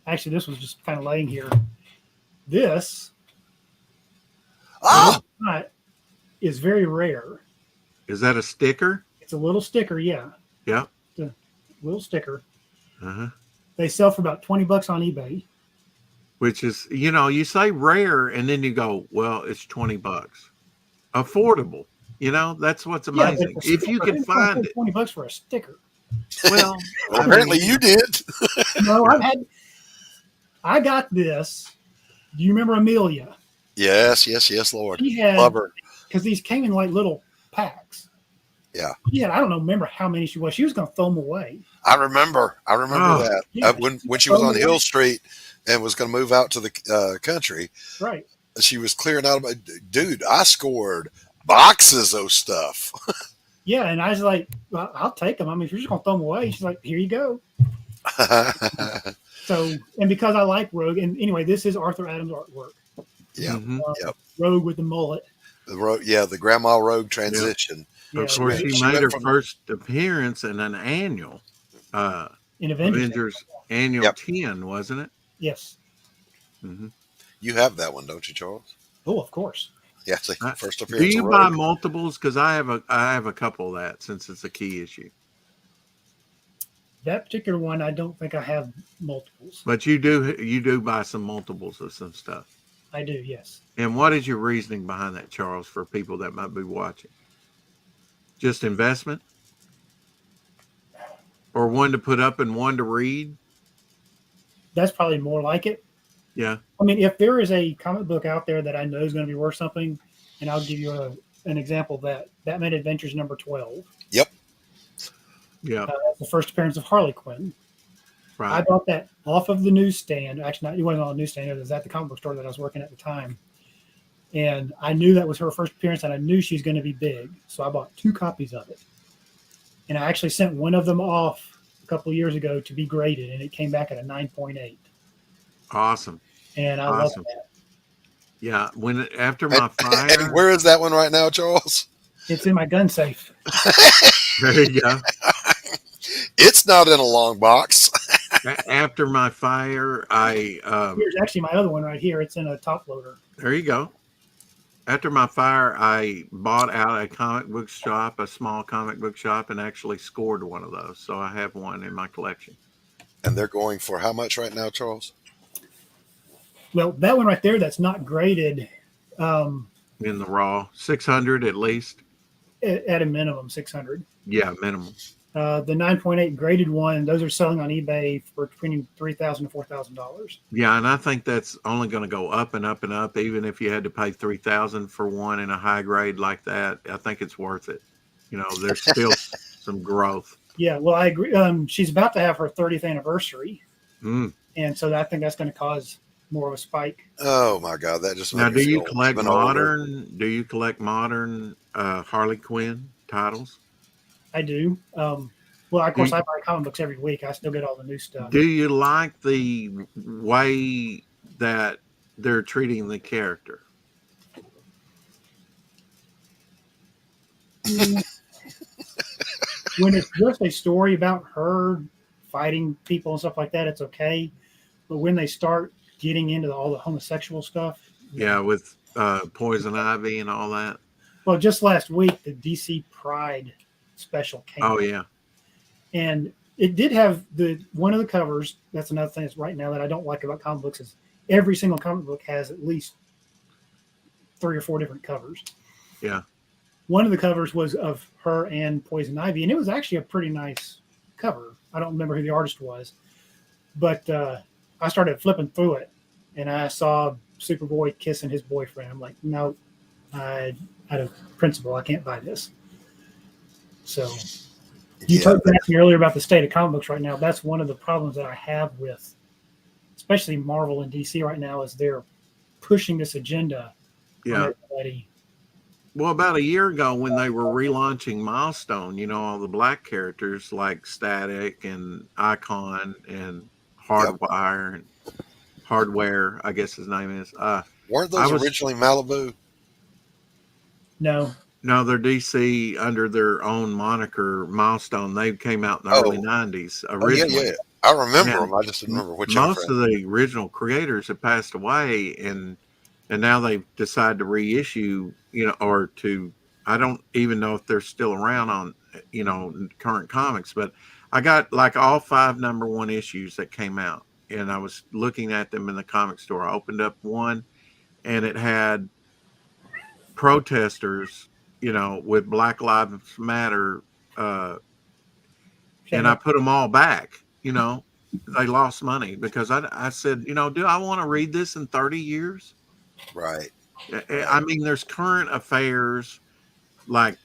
actually, this was just kind of laying here. This is very rare. Is that a sticker? It's a little sticker, yeah. Yeah, it's a little sticker. Uh-huh. They sell for about $20 on eBay. Which is, you say rare, and then you go, well, it's $20. Affordable. That's what's amazing. If you can find it. $20 for a sticker. Well, apparently you did. No, I got this. Do you remember Amelia? Yes, Lord. Love her. Because these came in like little packs. Yeah. Yeah, I don't remember how many she was. She was going to throw them away. I remember that. Yeah, when she was on Hill Street and was going to move out to the country. Right. She was clearing out of dude, I scored boxes of stuff. Yeah, and I was like, well, I'll take them. I mean, if you're just going to throw them away, she's like, here you go. So, and because I like Rogue, and anyway, this is Arthur Adams' artwork. Yeah. Yep. Rogue with the mullet. The Grandma Rogue transition. Yeah. Of course, she made her first appearance in an annual in Avengers Annual 10, wasn't it? Yes. Mm-hmm. You have that one, don't you, Charles? Oh, of course. Yeah, first Do appearance. you of buy Rogue. multiples? Because I have a couple of that since it's a key issue. That particular one, I don't think I have multiples. But you do buy some multiples of some stuff. I do, yes. And what is your reasoning behind that, Charles, for people that might be watching? Just investment? Or one to put up and one to read? That's probably more like it. Yeah. I mean, if there is a comic book out there that I know is going to be worth something, and I'll give you an example of that. Batman Adventures number 12. Yep. Yeah. The first appearance of Harley Quinn. Right. I bought that off of the newsstand. Actually, it wasn't on the newsstand. It was at the comic book store that I was working at the time. And I knew that was her first appearance, and I knew she was going to be big. So I bought 2 copies of it. And I actually sent one of them off a couple of years ago to be graded, and it came back at a 9.8. Awesome. And I love that. Yeah. After my fire. And where is that one right now, Charles? It's in my gun safe. There you go. It's not in a long box. After my fire, here's actually my other one right here. It's in a top loader. There you go. After my fire, I bought out a comic book shop, a small comic book shop, and actually scored one of those. So I have one in my collection. And they're going for how much right now, Charles? Well, that one right there, that's not graded. In the raw, 600 at least. At a minimum, 600. Yeah, minimum. The 9.8 graded one, those are selling on eBay for between $3,000 to $4,000. Yeah, and I think that's only going to go up and up and up. Even if you had to pay $3,000 for one in a high grade like that, I think it's worth it. You know, there's still some growth. Yeah, well, I agree. She's about to have her 30th anniversary, and so I think that's going to cause more of a spike. Oh my God, that just now. Do you collect modern? Do you collect modern Harley Quinn titles? I do. Well, of course, I buy comic books every week. I still get all the new stuff. Do you like the way that they're treating the character? When it's just a story about her fighting people and stuff like that, it's okay. But when they start getting into all the homosexual stuff. Yeah, with Poison Ivy and all that. Well, just last week, the DC Pride special came out. Oh, yeah. And it did have one of the covers. That's another thing that's right now that I don't like about comic books is every single comic book has at least 3 or 4 different covers. Yeah. One of the covers was of her and Poison Ivy, and it was actually a pretty nice cover. I don't remember who the artist was, but I started flipping through it, and I saw Superboy kissing his boyfriend. I'm like, no, out of principle, I can't buy this. So you talked to me earlier about the state of comic books right now. That's one of the problems that I have with, especially Marvel and DC right now, is they're pushing this agenda on everybody. Well, about a year ago when they were relaunching Milestone, you know, all the black characters like Static and Icon and Hardwire and Hardware, I guess his name is. Weren't those originally Malibu? No. No, they're DC under their own moniker, Milestone. They came out in the early 90s originally. Yeah. I remember them. I just didn't remember which. Most of the original creators have passed away, and now they've decided to reissue, you know, or to, I don't even know if they're still around on, you know, current comics, but I got like all 5 #1 issues that came out, and I was looking at them in the comic store. I opened up one, and it had protesters, you know, with Black Lives Matter, and I put them all back. You know, they lost money because I said, you know, do I want to read this in 30 years? Right. I mean, there's current affairs like,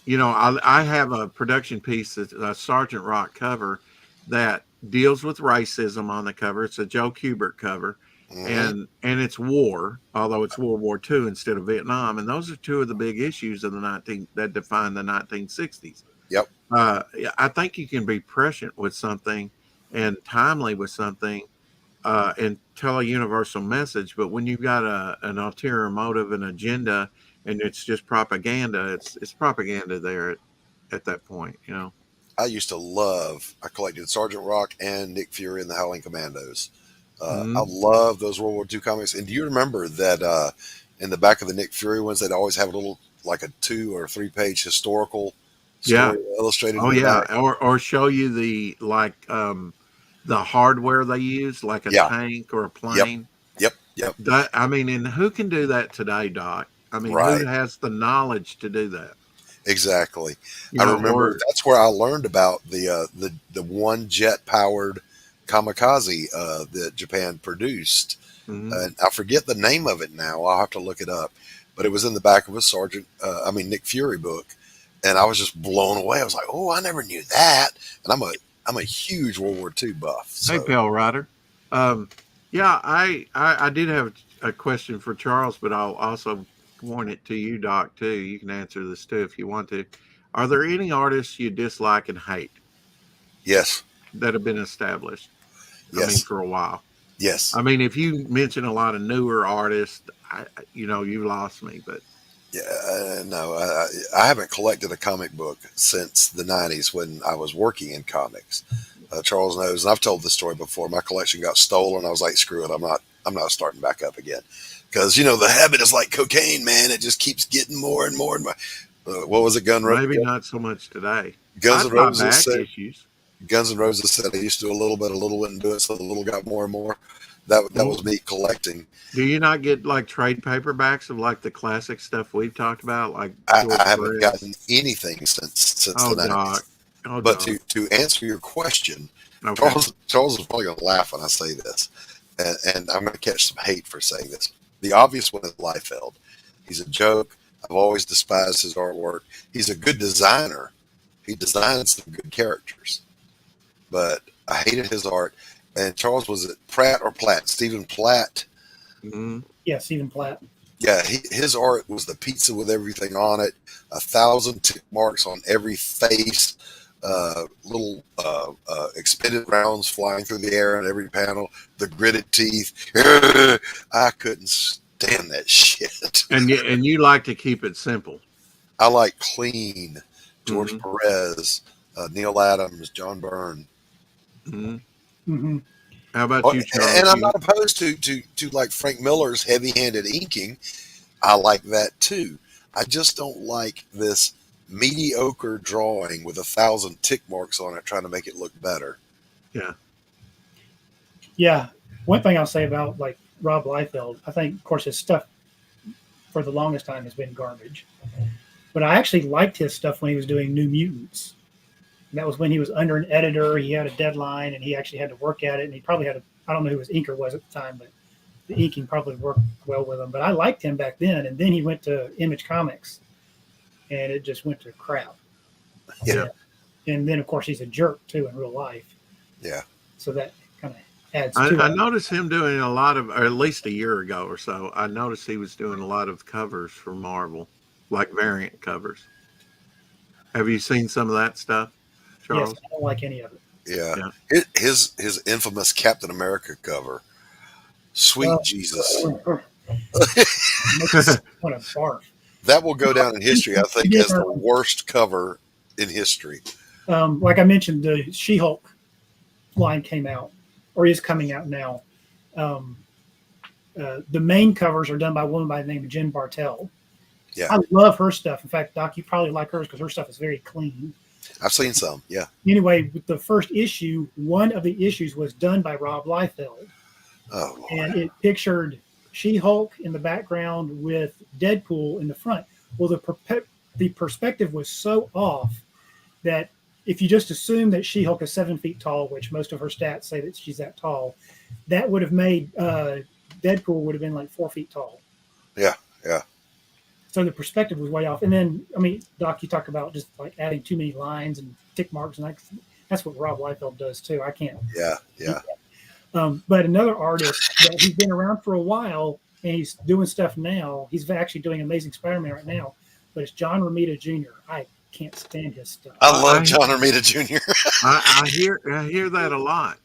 you know, I have a production piece that's a Sergeant Rock cover that deals with racism on the cover. It's a Joe Kubert cover. And it's war, although it's World War II instead of Vietnam, and those are 2 of the big issues of that define the 1960s. Yep. I think you can be prescient with something and timely with something and tell a universal message. But when you've got an ulterior motive and agenda, and it's just propaganda, it's propaganda there at that point, you know. I collected Sergeant Rock and Nick Fury and the Howling Commandos. I Mhm. love those World War II comics. And do you remember that in the back of the Nick Fury ones, they'd always have a little, like a 2 or 3 page historical Yeah. story illustrated Oh in the yeah. back? Or show you the hardware they use, like a Yeah. tank or a Yep. plane. Yep. That, I mean, and who can do that today, Doc? I mean, who Right. has the knowledge to do that? Exactly. You I know, remember or that's where I learned about the one jet powered kamikaze that Japan produced. mhm. And I forget the name of it now. I'll have to look it up. But it was in the back of a Nick Fury book, and I was just blown away. I was like, "Oh, I never knew that." And I'm a huge World War II buff. Hey, So Pale Rider. Yeah, I did have a question for Charles, but I'll also point it to you, Doc, too. You can answer this too if you want to. Are there any artists you dislike and hate yes, that have been established? I mean, yes, for a while. yes. I mean, if you mention a lot of newer artists, you lost me. But Yeah, no, I haven't collected a comic book since the '90s when I was working in comics. Charles knows, and I've told this story before. My collection got stolen. I was like, "Screw it! I'm not starting back up again." Because the habit is like cocaine, man. It just keeps getting more and more and more. What was it? maybe not so much today. Guns I'd N' buy Roses back said. issues. Guns N' Roses said I used to do a little bit, a little wouldn't do it, so the little got more and more. That Well, was me collecting. do you not get like trade paperbacks of like the classic stuff we've talked about, like George I haven't Perez? gotten anything since Oh, the '90s. Doc. Oh, But Doc. to answer your question, Okay. Charles is probably going to laugh when I say this, and I'm going to catch some hate for saying this. The obvious one is Liefeld. He's a joke. I've always despised his artwork. He's a good designer. He designs some good characters, but I hated his art. And Charles, was it Pratt or Platt? Stephen Platt. Mm-hmm. Yeah, Stephen Platt. Yeah, his art was the pizza with everything on it, 1,000 tick marks on every face, little expended rounds flying through the air on every panel, the gritted teeth. I couldn't stand that shit. And you like to keep it simple. I like clean. George Mhm. Perez, Neil Adams, John Byrne. Mm-hmm. Mm-hmm. How about you, Charles? And I'm not opposed to like Frank Miller's heavy-handed inking. I like that too. I just don't like this mediocre drawing with 1,000 tick marks on it trying to make it look better. Yeah. Yeah. One thing I'll say about like Rob Liefeld, I think, of course, his stuff for the longest time has been garbage. But I actually liked his stuff when he was doing New Mutants. And that was when he was under an editor. He had a deadline, and he actually had to work at it. And he probably had I don't know who his inker was at the time, but the inking probably worked well with him. But I liked him back then. And then he went to Image Comics, and it just went to crap. Yeah. And then, of course, he's a jerk, too, in real life. Yeah. So that kind of adds to it. I noticed him doing a lot of, or at least a year ago or so, I noticed he was doing a lot of covers for Marvel, like variant covers. Have you seen some of that stuff, Charles? Yes, I don't like any of it. Yeah. His infamous Captain America cover. Sweet Jesus. What a barf. That will go down in history, I think, as the worst cover in history. Like I mentioned, the She-Hulk line came out, or is coming out now. The main covers are done by a woman by the name of Jen Bartel. Yeah. I love her stuff. In fact, Doc, you probably like hers because her stuff is very clean. I've seen some, yeah. Anyway, with the first issue, one of the issues was done by Rob Liefeld. Oh, Lord. And it pictured She-Hulk in the background with Deadpool in the front. Well, the perspective was so off that if you just assume that She-Hulk is 7 feet tall, which most of her stats say that she's that tall, that would have made Deadpool would have been like 4 feet tall. Yeah, yeah. So the perspective was way off. And then, I mean, Doc, you talk about just like adding too many lines and tick marks, and that's what Rob Liefeld does too. I can't. Yeah, yeah. But another artist that he's been around for a while and he's doing stuff now. He's actually doing Amazing Spider-Man right now, but it's John Romita Jr. I can't stand his stuff. I love John Romita Jr. I hear that a lot.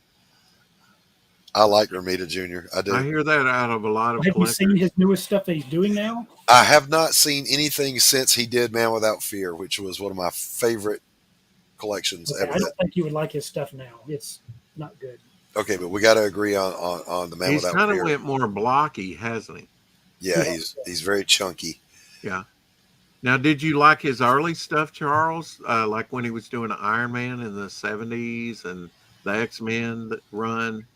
I like Romita Jr. I do. I hear that out of a lot of Have you collectors. seen his newest stuff that he's doing now? I have not seen anything since he did Man Without Fear, which was one of my favorite collections Okay, ever. I don't think you would like his stuff now. It's not good. Okay, but we got to agree on the Man He's Without kind of Fear. went more blocky, hasn't he? Yeah, he's very chunky. Yeah. Now, did you like his early stuff, Charles? Like when he was doing Iron Man in the 70s and the X-Men run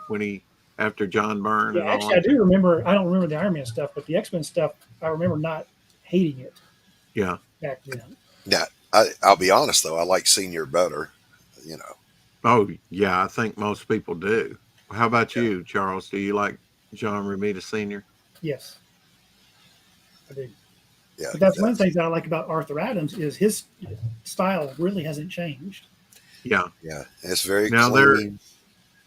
when he, after John Byrne Yeah, and all actually, I that? do remember. I don't remember the Iron Man stuff, but the X-Men stuff, I remember not hating it Yeah. back then. Yeah, I'll be honest though, I like Senior better. You know. Oh, yeah, I think most people do. How about you, Charles? Do you like John Romita Sr.? Yes, I do. Yeah, but that's one of the things that I like about Arthur Adams is his style really hasn't changed. Yeah. Yeah, it's very now clean.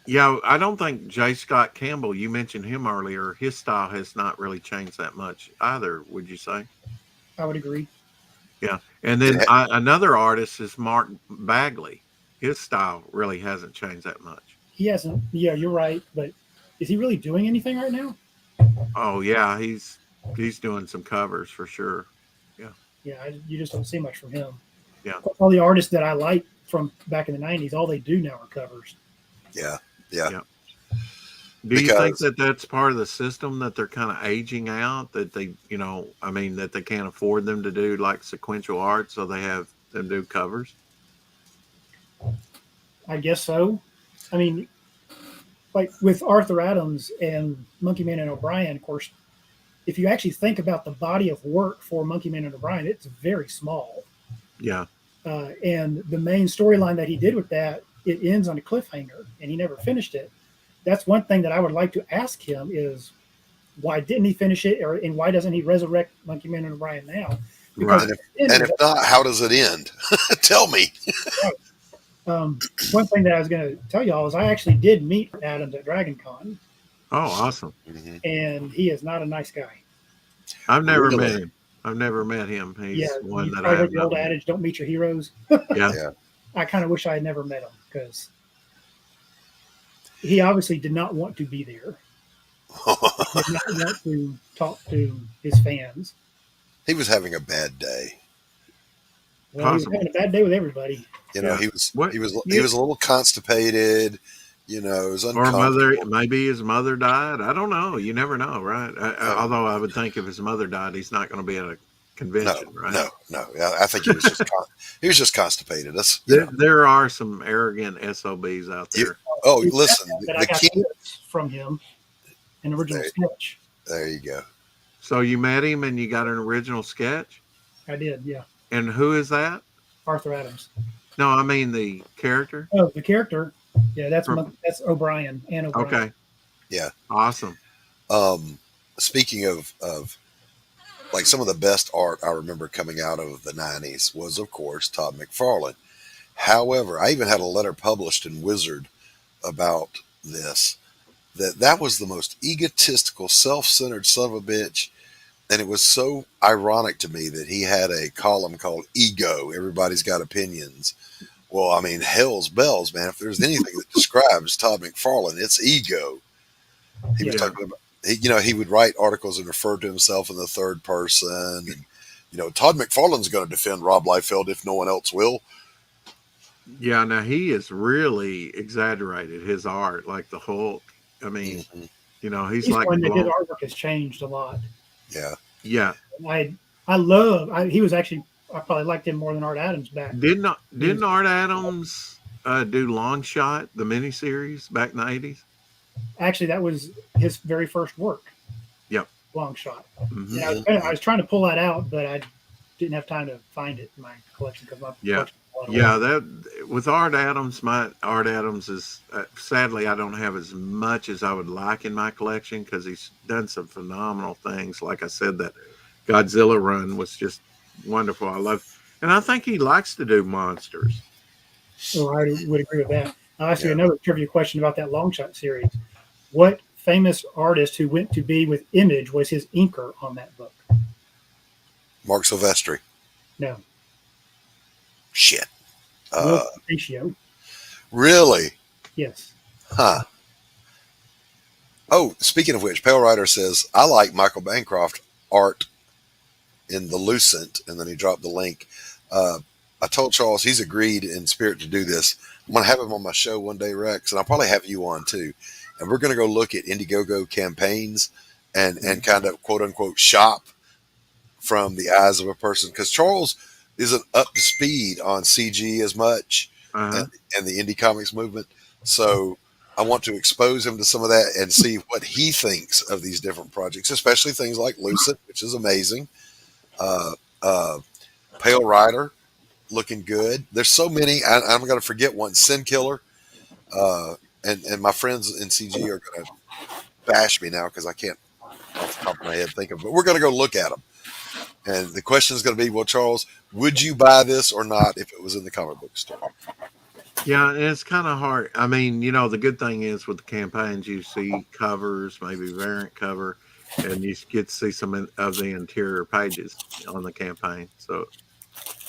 Yeah, I don't think J. Scott Campbell, you mentioned him earlier, his style has not really changed that much either, would you say? I would agree. Yeah. And then another artist is Mark Bagley. His style really hasn't changed that much. He hasn't. Yeah, you're right. But is he really doing anything right now? Oh, yeah, he's doing some covers for sure. Yeah. Yeah, you just don't see much from him. Yeah. All the artists that I like from back in the 90s, all they do now are covers. Yeah. Do you think that that's part of the system that they're kind of aging out, that they, that they can't afford them to do like sequential art, so they have them do covers? I guess so. I mean, like with Arthur Adams and Monkey Man and O'Brien, of course, if you actually think about the body of work for Monkey Man and O'Brien, it's very small. Yeah. And the main storyline that he did with that, it ends on a cliffhanger, and he never finished it. That's one thing that I would like to ask him is why didn't he finish it, and why doesn't he resurrect Monkey Man and O'Brien now? Because and if not, how does it end? Tell me. One thing that I was going to tell y'all is I actually did meet Adams at Dragon Con. Oh, awesome. And he is not a nice guy. I've never met him. I've never met him. He's one that I have the old adage, don't meet your heroes. Yeah. I kind of wish I had never met him because he obviously did not want to be there. He did not want to talk to his fans. He was having a bad day. Well, he was having a bad day with everybody. He was a little constipated. It was uncomfortable. Or maybe his mother died. I don't know. You never know, right? Although I would think if his mother died, he's not going to be at a convention, right? No. I think he was just constipated. There are some arrogant SOBs out there. Listen, I got this from him, an original sketch. There you go. So you met him and you got an original sketch? I did, yeah. And who is that? Arthur Adams. No, I mean the character. Oh, the character. Yeah, that's O'Brien and O'Brien. Okay. Yeah. Awesome. Speaking of like some of the best art I remember coming out of the 90s was, of course, Todd McFarlane. However, I even had a letter published in Wizard about this, that was the most egotistical, self-centered son of a bitch. And it was so ironic to me that he had a column called Ego. Everybody's got opinions. Well, I mean, hell's bells, man. If there's anything that describes Todd McFarlane, it's ego. He was talking about, he would write articles and refer to himself in the third person. And, Todd McFarlane's going to defend Rob Liefeld if no one else will. Yeah, now he has really exaggerated his art, like the Hulk. I mean, he's like one that his artwork has changed a lot. Yeah. Yeah. He was actually, I probably liked him more than Art Adams back. Didn't Art Adams do Long Shot, the miniseries back in the 80s? Actually, that was his very first work. Yep. Long Shot. Mm-hmm. Yeah, I was trying to pull that out, but I didn't have time to find it in my collection because my collection. That with Art Adams, my Art Adams is sadly I don't have as much as I would like in my collection because he's done some phenomenal things. Like I said, that Godzilla run was just wonderful. I think he likes to do monsters. Oh, I would agree with that. I'll ask you another trivia question about that Long Shot series. What famous artist who went to be with Image was his inker on that book? Mark Silvestri. No. Shit. Ratio. Really? Yes. Huh. Oh, speaking of which, Pale Rider says, I like Michael Bancroft art in the Lucent, and then he dropped the link. I told Charles he's agreed in spirit to do this. I'm going to have him on my show one day, Rex, and I'll probably have you on too. And we're going to go look at Indiegogo campaigns and kind of quote unquote shop from the eyes of a person, because Charles isn't up to speed on CG as much and the indie comics movement. So I want to expose him to some of that and see what he thinks of these different projects, especially things like Lucent, which is amazing. Pale Rider, looking good. There's so many. I'm going to forget one. Sin Killer, and my friends in CG are going to bash me now because I can't off the top of my head think of it. But we're going to go look at them. And the question is going to be, well, Charles, would you buy this or not if it was in the comic book store? Yeah, and it's kind of hard. I mean, the good thing is with the campaigns, you see covers, maybe variant cover, and you get to see some of the interior pages on the campaign. So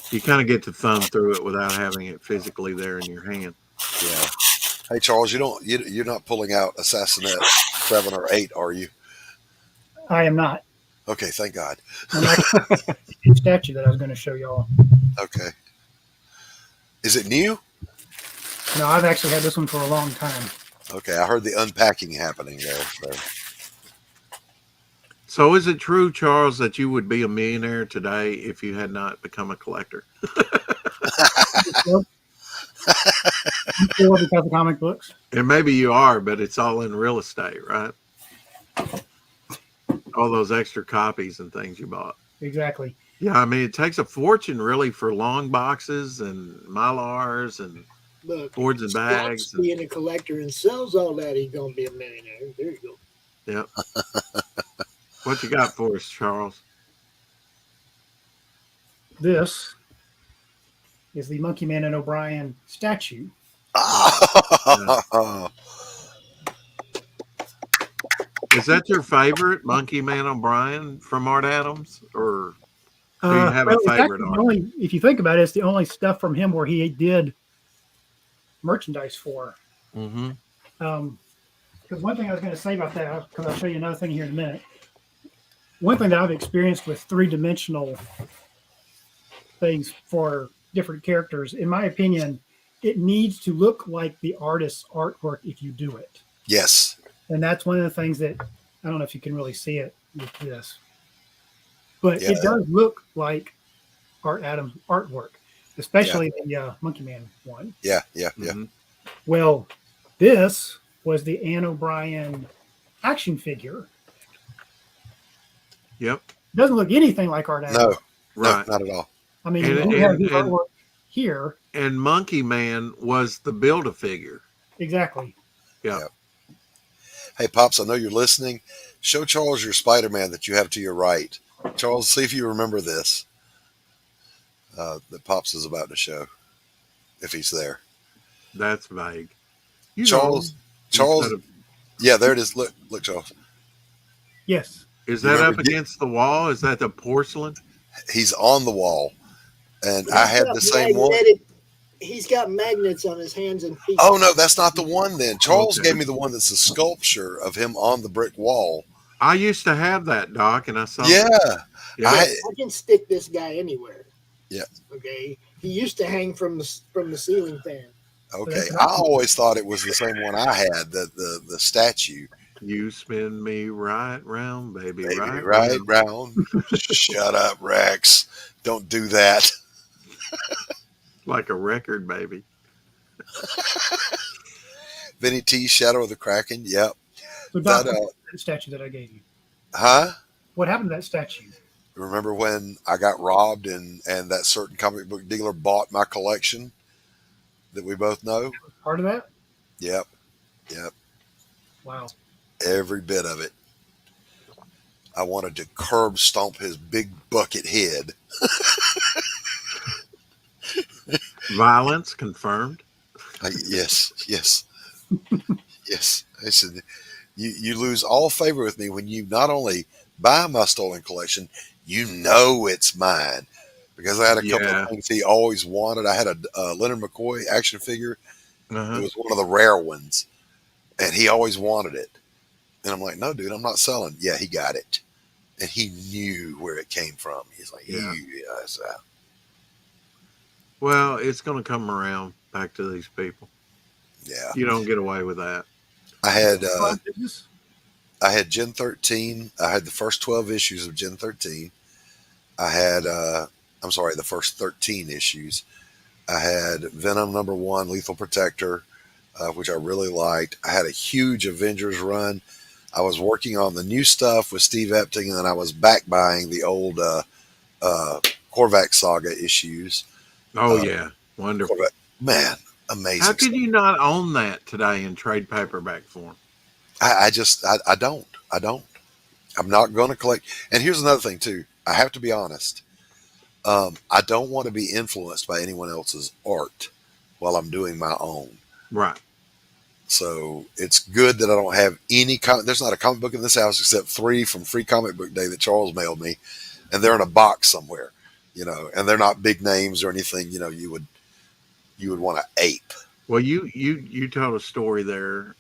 you kind of get to thumb through it without having it physically there in your hand. Yeah. Hey, Charles, you're not pulling out Assassinate 7 or 8, are you? I am not. Okay, thank God. The statue that I was going to show y'all. Okay. Is it new? No, I've actually had this one for a long time. Okay, I heard the unpacking happening there. So is it true, Charles, that you would be a millionaire today if you had not become a collector? I'm poor because of comic books. And maybe you are, but it's all in real estate, right? All those extra copies and things you bought. Exactly. Yeah, I mean, it takes a fortune really for long boxes and Mylars and boards and bags. Being a collector and sells all that, he's going to be a millionaire. There you go. Yep. What you got for us, Charles? This is the Monkey Man and O'Brien statue. Is that your favorite, Monkey Man O'Brien from Art Adams, or do you have a favorite? If you think about it, it's the only stuff from him where he did merchandise for. Mm-hmm. Because one thing I was going to say about that, because I'll show you another thing here in a minute. One thing that I've experienced with three-dimensional things for different characters, in my opinion, it needs to look like the artist's artwork if you do it. Yes. And that's one of the things that, I don't know if you can really see it with this, but it does look like Art Adams' artwork, especially the Monkey Man one. Yeah. Mm-hmm. Well, this was the Anne O'Brien action figure. Yep. Doesn't look anything like Art Adams. No, right. Not at all. I mean, we have the artwork here. And Monkey Man was the Build-A-Figure. Exactly. Yeah. Hey, Pops, I know you're listening. Show Charles your Spider-Man that you have to your right. Charles, see if you remember this that Pops is about to show, if he's there. That's vague. Charles, yeah, there it is. Look, Charles. Yes. Is that up against the wall? Is that the porcelain? He's on the wall, and I had the same one. He's got magnets on his hands and feet. Oh, no, that's not the one then. Charles gave me the one that's a sculpture of him on the brick wall. I used to have that, Doc, and I saw I can stick this guy anywhere. Yeah. Okay. He used to hang from the ceiling fan. Okay. I always thought it was the same one I had, the statue. You spin me right round, baby right round. Shut up, Rex. Don't do that. Like a record, baby. Vinny T, Shadow of the Kraken. Yep. So Doc, that statue that I gave you. Huh? What happened to that statue? Remember when I got robbed and that certain comic book dealer bought my collection that we both know? Part of that? Yep. Wow. Every bit of it. I wanted to curb stomp his big bucket head. Violence confirmed. Yes. Yes. I said, you lose all favor with me when you not only buy my stolen collection, you know it's mine. Because I had a couple of things he always wanted. I had a Leonard McCoy action figure. It was one of the rare ones, and he always wanted it. And I'm like, no, dude, I'm not selling. Yeah, he got it. And he knew where it came from. He's like, Yeah. yes. Well, it's going to come around back to these people. Yeah. You don't get away with that. I had Gen 13. I had the first 12 issues of Gen 13. I had, I'm sorry, the first 13 issues. I had Venom #1, Lethal Protector, which I really liked. I had a huge Avengers run. I was working on the new stuff with Steve Epting, and then I was back buying the old Korvac Saga issues. Oh, yeah. Wonderful. Korvac, man, amazing. How could you not own that today in trade paperback form? I don't. I'm not going to collect. And here's another thing, too. I have to be honest. I don't want to be influenced by anyone else's art while I'm doing my own. Right. So it's good that I don't have any there's not a comic book in this house except 3 from Free Comic Book Day that Charles mailed me, and they're in a box somewhere, and they're not big names or anything, you would want to ape. Well, you told a story there.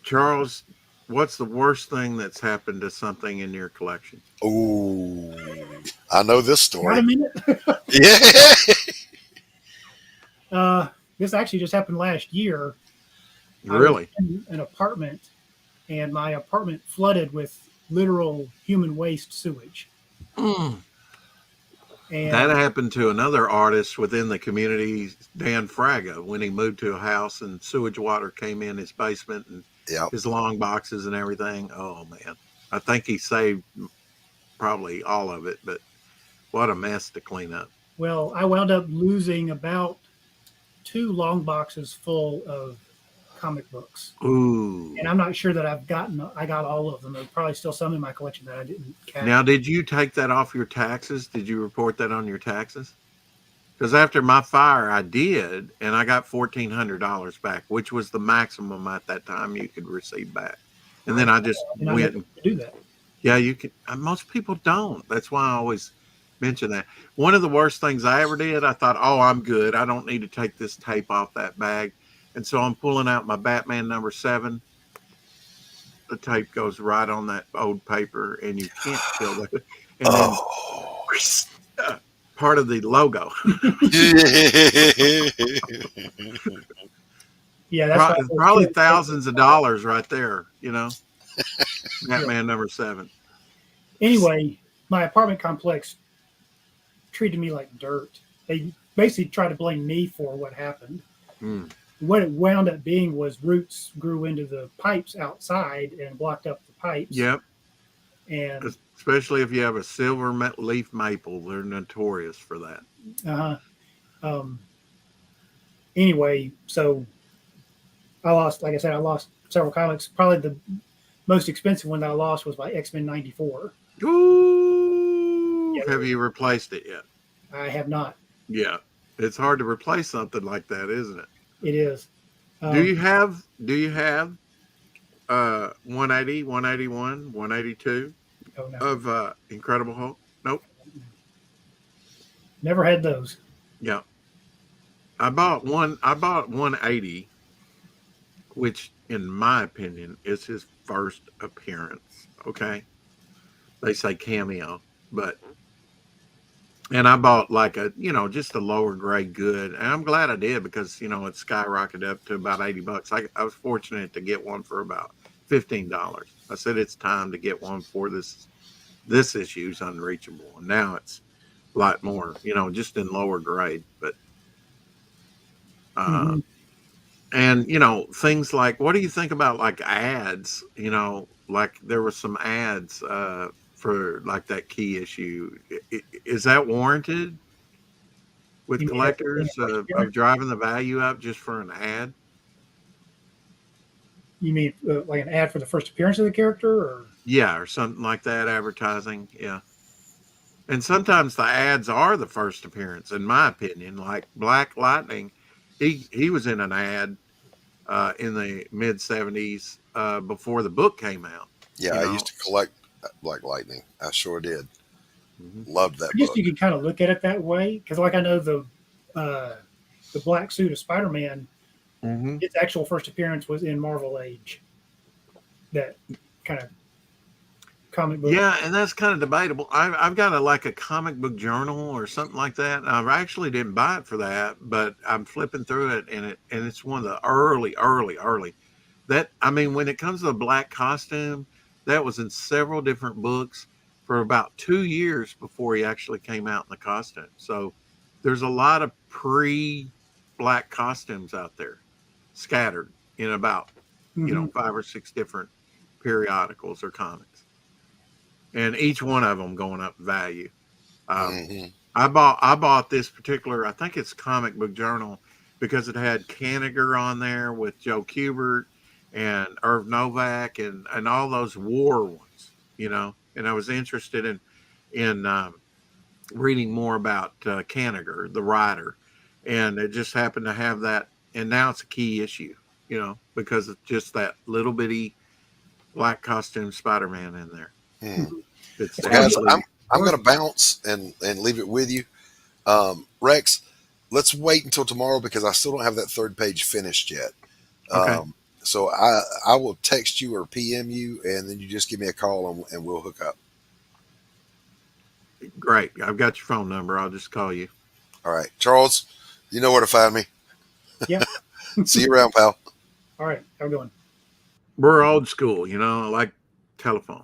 Charles, what's the worst thing that's happened to something in your collection? Oh, I know this story. Wait a minute. Yeah. This actually just happened last year. Really? I was in an apartment, and my apartment flooded with literal human waste sewage. Mm. And that happened to another artist within the community, Dan Fraga, when he moved to a house and sewage water came in his basement and his long boxes and everything. Oh, man. I think he saved probably all of it, but what a mess to clean up. Well, I wound up losing about 2 long boxes full of comic books. Ooh. And I'm not sure that I got all of them. There's probably still some in my collection that I didn't catch. Now, did you take that off your taxes? Did you report that on your taxes? Because after my fire, I did, and I got $1,400 back, which was the maximum at that time you could receive back. And then I just went and do that. Yeah, you can. Most people don't. That's why I always mention that. One of the worst things I ever did, I thought, oh, I'm good. I don't need to take this tape off that bag. And so I'm pulling out my Batman #7. The tape goes right on that old paper, and you can't feel that. And then part of the logo. Yeah, that's probably thousands of dollars right there, Batman #7. Anyway, my apartment complex treated me like dirt. They basically tried to blame me for what happened. Mm. What it wound up being was roots grew into the pipes outside and blocked up the pipes. Yep. And especially if you have a silver leaf maple, they're notorious for that. Anyway, so I lost, like I said, I lost several comics. Probably the most expensive one that I lost was my X-Men '94. Ooh. Yeah, have you replaced it yet? I have not. Yeah. It's hard to replace something like that, isn't it? It is. Do you have 180, 181, 182 of Incredible Hulk? Nope. Never had those. Yeah. I bought 180, which in my opinion is his first appearance. Okay. They say cameo, and I bought like just a lower grade good. And I'm glad I did because, it skyrocketed up to about $80. I was fortunate to get one for about $15. I said, it's time to get one for this issue's unreachable. And now it's a lot more, just in lower grade, but, and, things like, what do you think about like ads, like there were some ads, for like that key issue. Is that warranted with collectors of driving the value up just for an ad? You mean like an ad for the first appearance of the character, or? Yeah, or something like that, advertising. Yeah. And sometimes the ads are the first appearance, in my opinion. Like Black Lightning, he was in an ad in the mid '70s before the book came out. Yeah, I used to collect Black Lightning. I sure did. Loved that. I guess book. you could kind of look at it that way, because like I know the black suit of Spider-Man Mm-hmm. His actual first appearance was in Marvel Age. That kind of comic book. Yeah, and that's kind of debatable. I've got a comic book journal or something like that. I actually didn't buy it for that, but I'm flipping through it, and it's one of the early. That, I mean, when it comes to the black costume, that was in several different books for about 2 years before he actually came out in the costume. So there's a lot of pre-black costumes out there scattered in about, 5 or 6 different periodicals or comics. And each one of them going up in value. I bought this particular, I think it's Comic Book Journal, because it had Kanigher on there with Joe Kubert and Irv Novak and all those war ones, and I was interested in reading more about Kanigher, the writer, and it just happened to have that, and now it's a key issue, because it's just that little bitty black costume Spider-Man in there. It's Well, guys, I'm going to bounce and leave it with you. Rex, let's wait until tomorrow because I still don't have that third page finished yet. Okay. So I will text you or PM you, and then you just give me a call and we'll hook up. Great. I've got your phone number. I'll just call you. All right. Charles, you know where to find me. Yeah. See you around, pal. All right. How we going? We're old school, like telephone.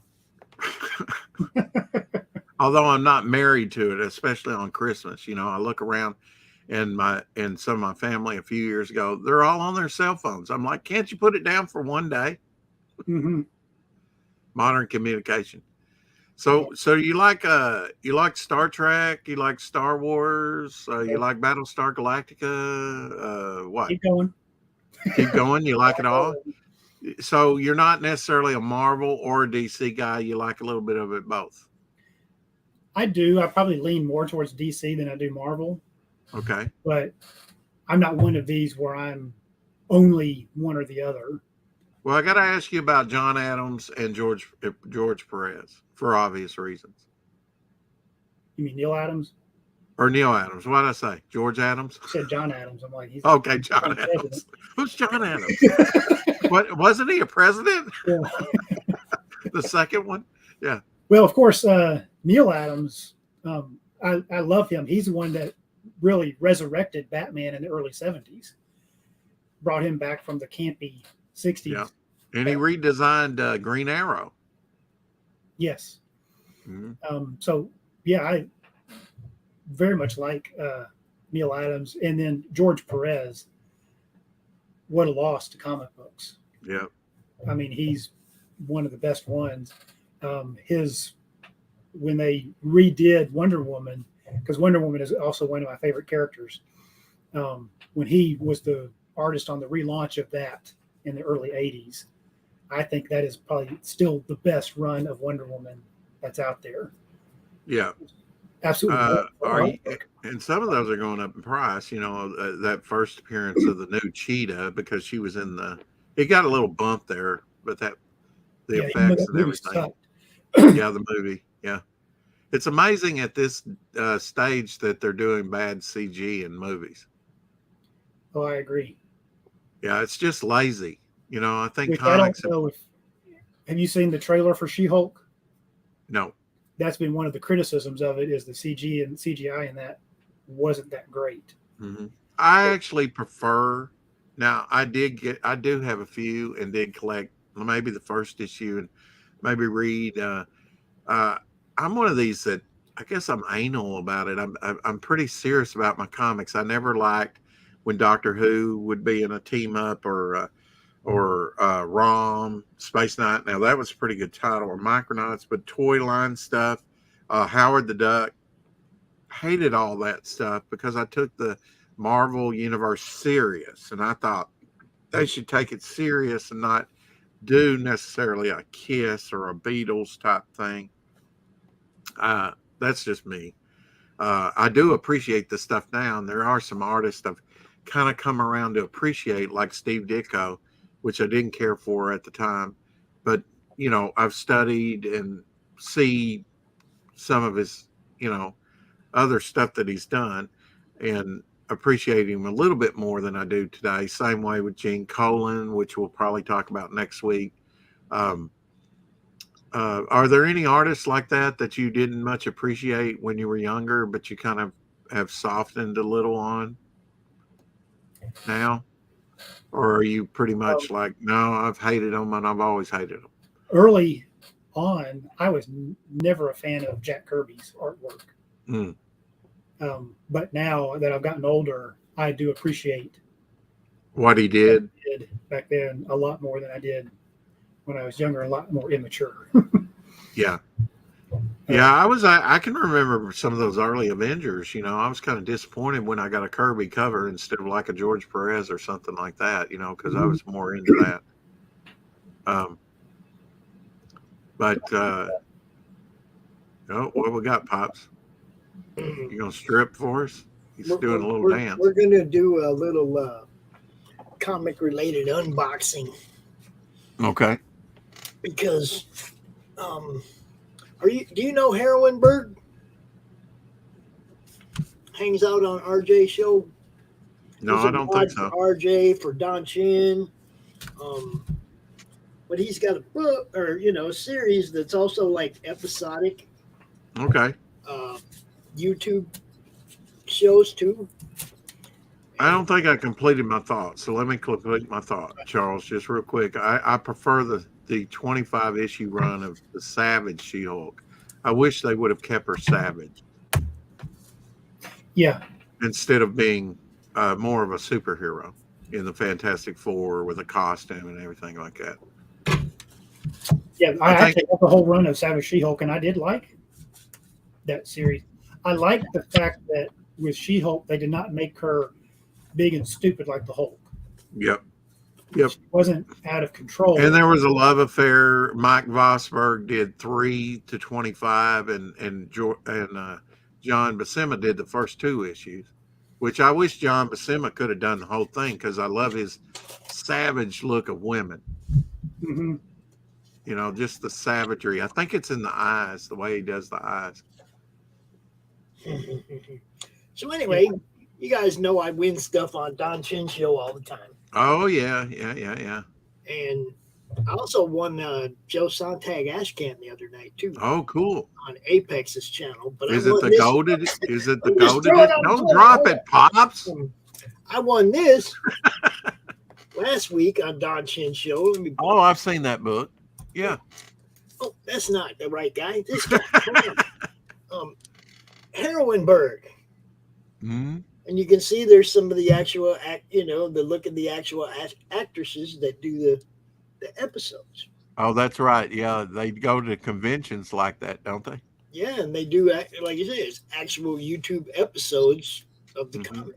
Although I'm not married to it, especially on Christmas, I look around and some of my family a few years ago, they're all on their cell phones. I'm like, can't you put it down for one day? Mm-hmm. Modern communication. So you like Star Trek? You like Star Wars? You like Battlestar Galactica? What? Keep going. Keep going. You like it all? So you're not necessarily a Marvel or a DC guy. You like a little bit of it both. I do. I probably lean more towards DC than I do Marvel. Okay. But I'm not one of these where I'm only one or the other. Well, I got to ask you about John Adams and George Perez for obvious reasons. You mean Neil Adams? Or Neil Adams. What did I say? George Adams? You said John Adams. I'm like, he's okay, John Adams. Who's John Adams? What, wasn't he a president? Yeah. The second one? Yeah. Well, of course, Neil Adams, I love him. He's the one that really resurrected Batman in the early 70s. Brought him back from the campy 60s. Yeah. And he redesigned Green Arrow. Yes. Mm-hmm. So, yeah, I very much like Neil Adams. And then George Perez. What a loss to comic books. Yeah. I mean, he's one of the best ones. When they redid Wonder Woman, because Wonder Woman is also one of my favorite characters. When he was the artist on the relaunch of that in the early 80s, I think that is probably still the best run of Wonder Woman that's out there. Yeah. Absolutely. And some of those are going up in price, that first appearance of the new Cheetah, because she was it got a little bump there, but the effects and everything. Yeah, the movie. Yeah. It's amazing at this stage that they're doing bad CG in movies. Oh, I agree. Yeah, it's just lazy. I think comics. Have you seen the trailer for She-Hulk? No. That's been one of the criticisms of it, is the CG and CGI in that wasn't that great. Mm-hmm. I actually prefer. Now, I do have a few and did collect maybe the first issue and maybe read. I'm one of these that I guess I'm anal about it. I'm pretty serious about my comics. I never liked when Doctor Who would be in a team up or ROM, Space Knight. Now that was a pretty good title, or Micronauts, but toy line stuff, Howard the Duck. Hated all that stuff because I took the Marvel universe serious, and I thought they should take it serious and not do necessarily a Kiss or a Beatles type thing. That's just me. I do appreciate the stuff now, and there are some artists I've kind of come around to appreciate, like Steve Ditko, which I didn't care for at the time, but I've studied and see some of his other stuff that he's done, and appreciate him a little bit more than I do today. Same way with Gene Colan, which we'll probably talk about next week. Are there any artists like that you didn't much appreciate when you were younger, but you kind of have softened a little on now? Or are you pretty much like, no, I've hated them and I've always hated them? Early on, I was never a fan of Jack Kirby's artwork. But now that I've gotten older, I do appreciate what he did back then a lot more than I did when I was younger, a lot more immature. Yeah. I can remember some of those early Avengers. I was kind of disappointed when I got a Kirby cover instead of like a George Perez or something like that, because I was more into that. What we got, Pops? You gonna strip for us? He's doing a little dance. We're gonna do a little comic related unboxing. Okay. Because do you know Heroinberg? Hangs out on RJ show. No, I don't think so. For RJ, for Don Chin. But he's got a book or a series that's also like episodic. Okay. YouTube shows too. I don't think I completed my thought, so let me complete my thought, Charles, just real quick. I prefer the 25 issue run of the Savage She-Hulk. I wish they would have kept her savage. Yeah. Instead of being more of a superhero in the Fantastic Four with a costume and everything like that. Yeah, I actually got the whole run of Savage She-Hulk, and I did like that series. I like the fact that with She-Hulk, they did not make her big and stupid like the Hulk. Yep. She wasn't out of control. And there was a love affair. Mike Vosberg did 3 to 25, and John Buscema did the first 2 issues, which I wish John Buscema could have done the whole thing because I love his savage look of women. Mm-hmm. Just the savagery. I think it's in the eyes, the way he does the eyes. So anyway, you guys know I win stuff on Don Chin show all the time. Oh yeah. And I also won Joe Sontag Ashcan the other night too. Oh, cool! On Apex's channel, but is it the goaded? Is it the goaded? Don't drop it, Pops. I won this last week on Don Chin show. Oh, I've seen that book. Yeah. Oh, that's not the right guy. This guy. Heroinberg. Mm-hmm. And you can see there's some of the actual, the look of the actual actresses that do the episodes. Oh, that's right. Yeah, they go to conventions like that, don't they? Yeah, and they do, like you say, it's actual YouTube episodes of the comic.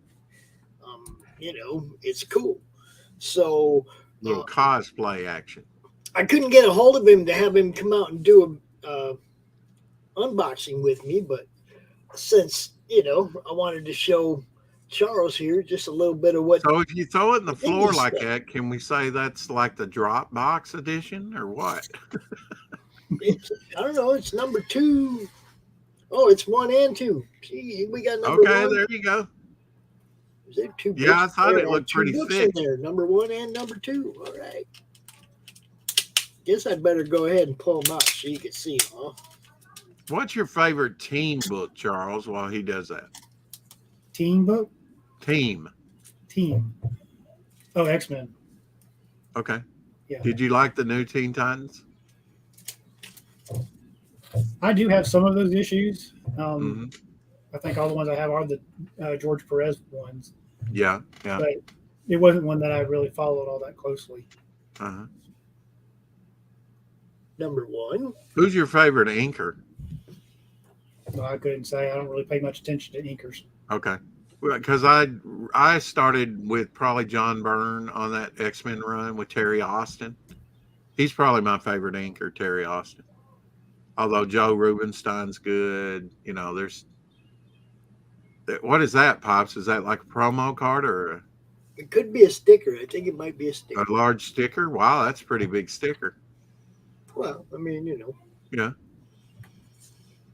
It's cool. So little cosplay action. I couldn't get a hold of him to have him come out and do a unboxing with me, but since I wanted to show Charles here just a little bit of what. So if you throw it in the floor like that, can we say that's like the Dropbox edition or what? I don't know. It's number 2. Oh, it's 1 and 2. See, we got number 1. Okay, there you go. Is there 2 books? Yeah, I thought it looked pretty thick. There, number 1 and number 2. All right. Guess I'd better go ahead and pull them out so you can see them, huh? What's your favorite team book, Charles, while he does that? Team book? Team. Oh, X-Men. Okay. Yeah. Did you like the new Teen Titans? I do have some of those issues. I think all the ones I have are the George Perez ones. Yeah. But it wasn't one that I really followed all that closely. Uh-huh. Number 1. Who's your favorite inker? No, I couldn't say. I don't really pay much attention to inkers. Okay. Because I started with probably John Byrne on that X-Men run with Terry Austin. He's probably my favorite inker, Terry Austin. Although Joe Rubenstein's good. There's... What is that, Pops? Is that like a promo card or... It could be a sticker. I think it might be a sticker. A large sticker? Wow, that's a pretty big sticker. Well, I mean, Yeah.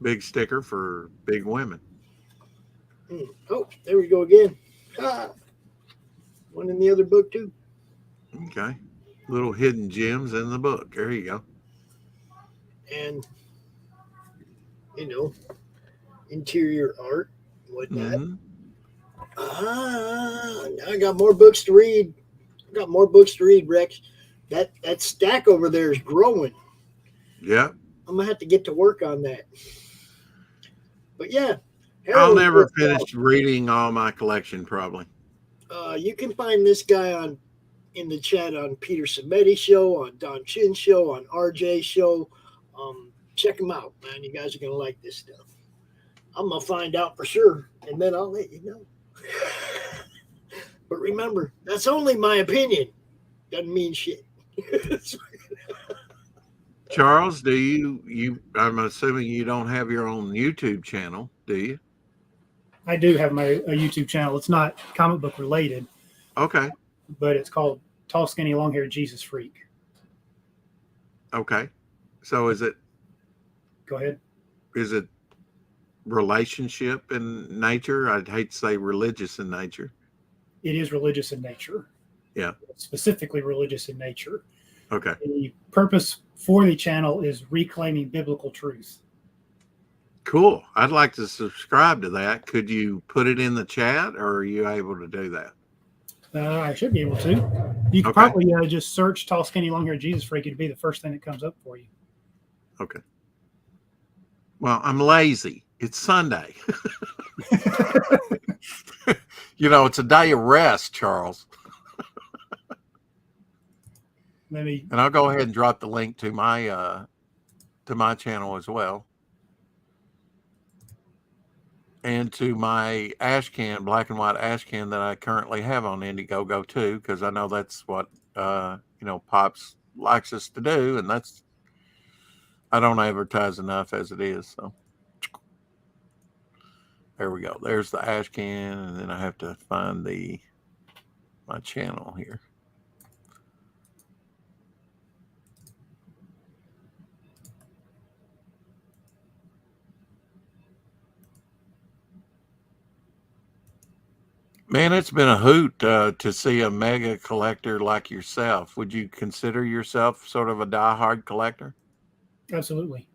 Big sticker for big women. Oh, there we go again. One in the other book too. Okay. Little hidden gems in the book. There you go. And interior art, whatnot. Mm-hmm. Now I got more books to read. Rex. That stack over there is growing. Yeah. I'm gonna have to get to work on that. But yeah, I'll never finish reading all my collection, probably. You can find this guy in the chat on Peter Sametti's show, on Don Chin's show, on RJ's show. Check him out, man. You guys are gonna like this stuff. I'm gonna find out for sure, and then I'll let you know. But remember, that's only my opinion. Doesn't mean shit. Charles, do you? I'm assuming you don't have your own YouTube channel, do you? I do have a YouTube channel. It's not comic book related. Okay. But it's called Tall, Skinny, Long-Haired Jesus Freak. Okay. So is it? Go ahead. Is it relationship in nature? I'd hate to say religious in nature. It is religious in nature. Yeah. Specifically religious in nature. Okay. The purpose for the channel is reclaiming biblical truth. Cool. I'd like to subscribe to that. Could you put it in the chat, or are you able to do that? I should be able to. You could probably just search Tall, Skinny, Long-Haired Jesus Freak. It'd be the first thing that comes up for you. Okay. Well, I'm lazy. It's Sunday. It's a day of rest, Charles. And I'll go ahead and drop the link to my channel as well. And to my ashcan, black and white ashcan that I currently have on Indiegogo too, because I know that's what Pops likes us to do, and I don't advertise enough as it is. So there we go. There's the ashcan, and then I have to find my channel here. Man, it's been a hoot to see a mega collector like yourself. Would you consider yourself sort of a diehard collector? Absolutely.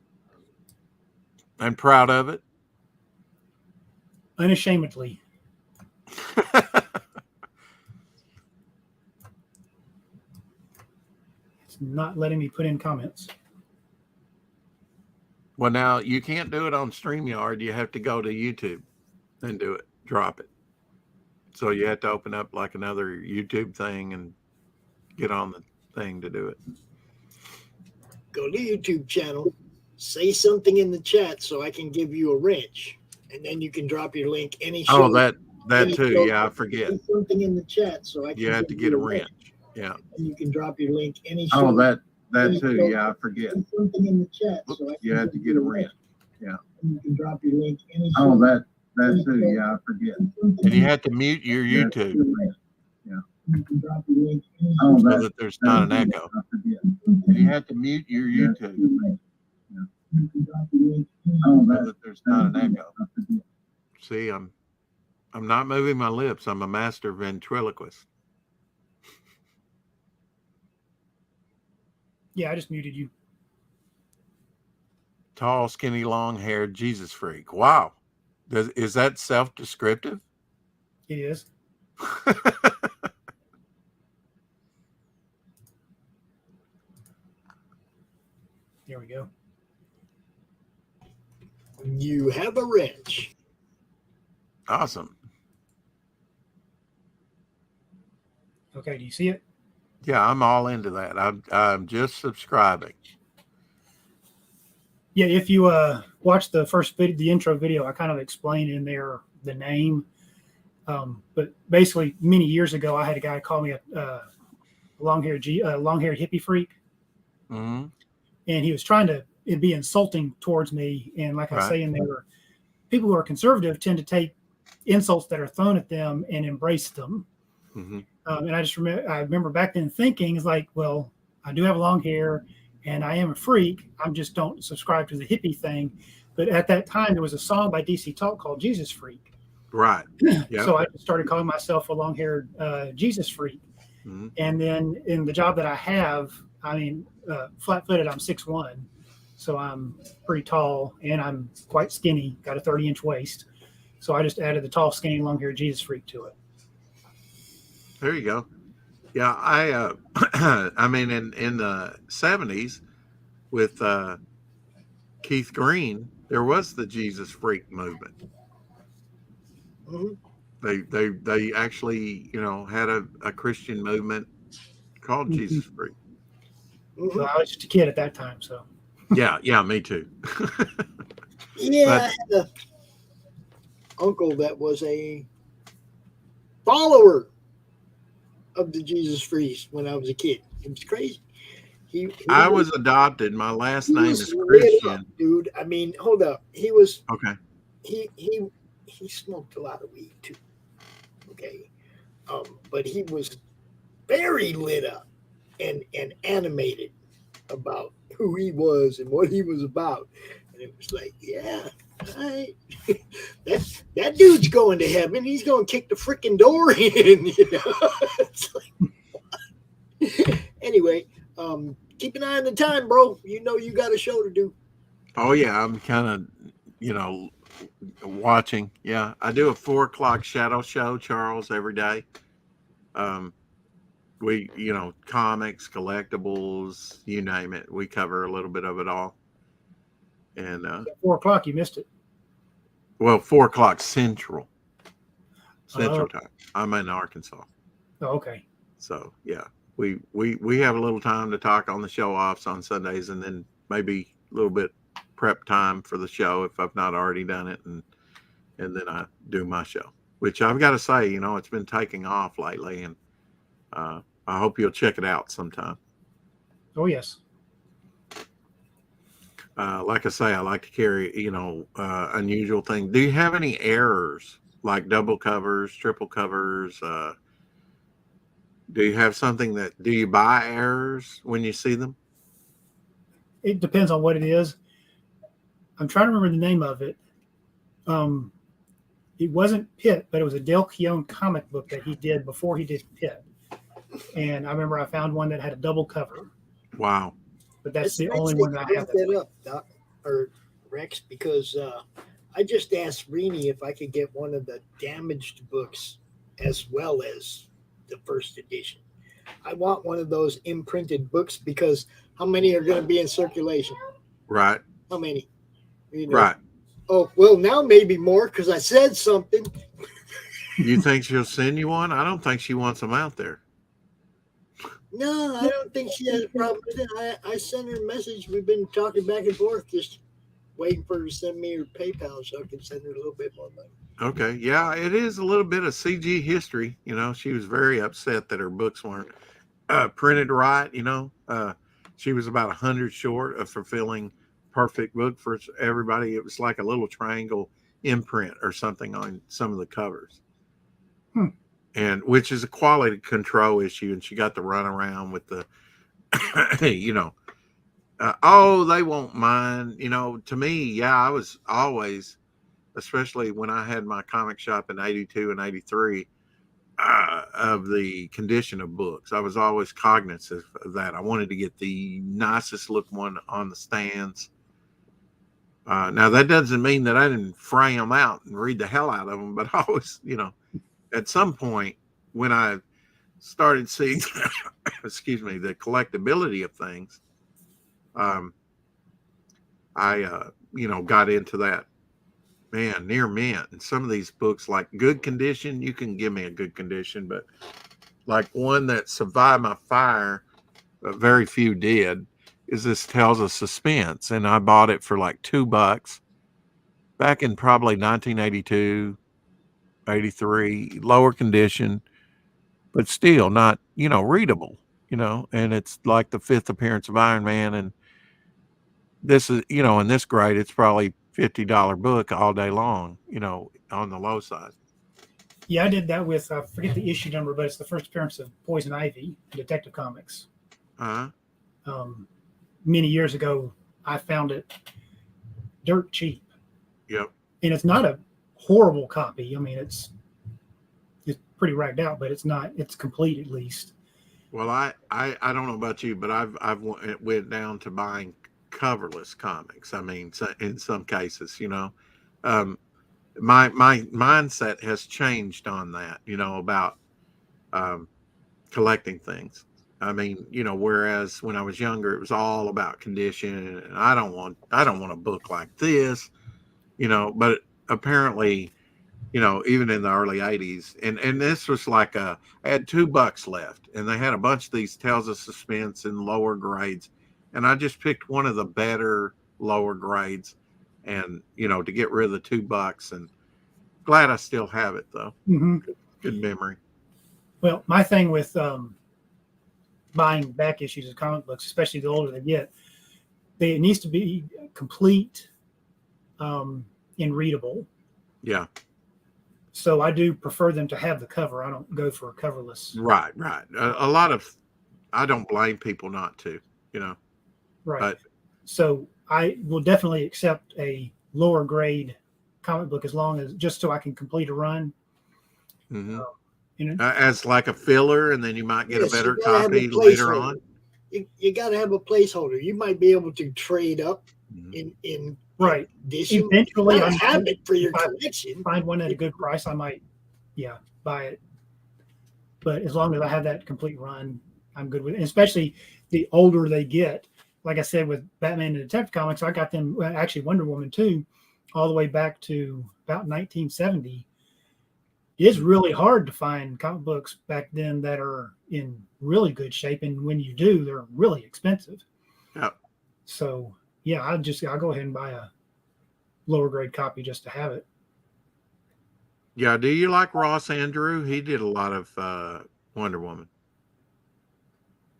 And proud of it? Unashamedly. It's not letting me put in comments. Well, now you can't do it on StreamYard. You have to go to YouTube and do it. Drop it. So you have to open up like another YouTube thing and get on the thing to do it. Go to YouTube channel, say something in the chat so I can give you a wrench, and then you can drop your link any show. Oh, that too. Show, yeah, I forget. Say something in the chat so I can. You have to get a wrench. Yeah. And you can drop your link any show. Oh, that too. Yeah, I forget. Say something in the chat so I can. You have to get a wrench. Yeah. And you can drop your link any show. Oh, that too. Yeah, I forget. And you have to mute your YouTube. Yeah. You can drop your link any show. So that there's not an echo. And you have to mute your YouTube. Yeah. You can drop your link so that there's not an echo. See, I'm not moving my lips. I'm a master ventriloquist. Yeah, I just muted you. Tall, skinny, long-haired Jesus freak. Wow. Is that self-descriptive? It is. There we go. You have a wrench. Awesome. Okay, do you see it? Yeah, I'm all into that. I'm just subscribing. Yeah, if you watch the first video, the intro video, I kind of explained in there the name. But basically, many years ago, I had a guy call me a long-haired hippie freak. Mm-hmm. And he was trying to be insulting towards me. And like I say in there, people who are conservative tend to take insults that are thrown at them and embrace them. Mm-hmm. And I remember back then thinking, it's like, well, I do have long hair and I am a freak. I just don't subscribe to the hippie thing. But at that time, there was a song by DC Talk called Jesus Freak. Right. Yep. So I started calling myself a long-haired Jesus freak. Mhm. And then in the job that I have, I mean, flat-footed, I'm 6'1", so I'm pretty tall, and I'm quite skinny, got a 30-inch waist. So I just added the tall, skinny, long-haired Jesus freak to it. There you go. Yeah, I I mean, in the 70s with Keith Green, there was the Jesus freak movement. Mhm. They actually, you know, had a Christian movement called Jesus freak. Mhm. Well, I was just a kid at that time, so. Yeah, me too. Yeah, But- I had a uncle that was a follower of the Jesus freaks when I was a kid. It was crazy. He I was adopted. My last he name was is lit Christian. up, dude. I mean, hold up. He was Okay. he smoked a lot of weed too. Okay. But he was very lit up and animated about who he was and what he was about. And it was like, yeah, all right. that dude's going to heaven. He's going to kick the freaking door in, you know. It's like, anyway, keep an eye on the time, bro. You know you got a show to do. Oh yeah, I'm kind of, you know, watching. Yeah, I do a 4:00 shadow show, Charles, every day. We, you know, comics, collectibles, you name it. We cover a little bit of it all. And At 4 o'clock, you missed it. well, 4:00 Central Oh. Time. I'm in Arkansas. Oh, okay. So yeah, we have a little time to talk on the show offs on Sundays, and then maybe a little bit prep time for the show if I've not already done it, and then I do my show, which I've got to say, you know, it's been taking off lately, and I hope you'll check it out sometime. Oh, yes. Like I say, I like to carry, you know, unusual things. Do you have any errors like double covers, triple covers? Do you have something do you buy errors when you see them? It depends on what it is. I'm trying to remember the name of it. It wasn't Pitt, but it was a Del Keown comic book that he did before he did Pitt. And I remember I found one that had a double cover. Wow. But that's It's the nice only that one that I you have. brought that up, Doc, or Rex, because I just asked Rini if I could get one of the damaged books as well as the first edition. I want one of those imprinted books because how many are going to be in circulation? Right. How many? You know? Right. Oh, well, now maybe more because I said something. You think she'll send you one? I don't think she wants them out there. No, I don't think she has a problem with it. I sent her a message. We've been talking back and forth, just waiting for her to send me her PayPal so I can send her a little bit more money. Okay. Yeah, it is a little bit of CG history. You know, she was very upset that her books weren't printed right. You know, she was about 100 short of fulfilling perfect book for everybody. It was like a little triangle imprint or something on some of the covers. And which is a quality control issue. And she got to run around with the, you know, oh, they won't mind. You know, to me, yeah, I was always, especially when I had my comic shop in 82 and 83, of the condition of books. I was always cognizant of that. I wanted to get the nicest look one on the stands. Now, that doesn't mean that I didn't frame them out and read the hell out of them, but I always, you know, at some point when I started seeing, excuse me, the collectability of things, I, you know, got into that. Man, near mint. And some of these books, like good condition, you can give me a good condition, but like one that survived my fire, very few did, is this Tales of Suspense. And I bought it for like $2 back in probably 1982, 83, lower condition, but still not, you know, readable, you know, and it's like the 5th appearance of Iron Man. And this is, you know, in this grade, it's probably $50 book all day long, you know, on the low side. Yeah, I did that with, I forget the issue number, but it's the first appearance of Poison Ivy, Detective Comics. Many years ago, I found it dirt cheap. Yep. And it's not a horrible copy. I mean, it's pretty ragged out, but it's complete at least. Well, I don't know about you, but I've went down to buying coverless comics. I mean, in some cases, my mindset has changed on that, about collecting things. I mean, whereas when I was younger, it was all about condition, and I don't want a book like this, but apparently, even in the early 80s, and this was like I had $2 left, and they had a bunch of these Tales of Suspense in lower grades, and I just picked one of the better lower grades, and to get rid of the $2, and glad I still have it though. Mm-hmm. Good memory. Well, my thing with buying back issues of comic books, especially the older they get, it needs to be complete and readable. Yeah. So I do prefer them to have the cover. I don't go for a coverless. Right. A lot of, I don't blame people not to, Right. But, so I will definitely accept a lower grade comic book just so I can complete a run. Mm-hmm. As like a filler, and then you might get a better copy later on. You got to have a placeholder. You might be able to trade up in right. Edition. Eventually, I have it for your collection. Find one at a good price, I might, buy it. But as long as I have that complete run, I'm good with it. And especially the older they get, like I said with Batman and Detective Comics, I got them actually Wonder Woman too, all the way back to about 1970. It's really hard to find comic books back then that are in really good shape, and when you do, they're really expensive. Yeah. So I'll go ahead and buy a lower grade copy just to have it. Yeah. Do you like Ross Andrew? He did a lot of Wonder Woman,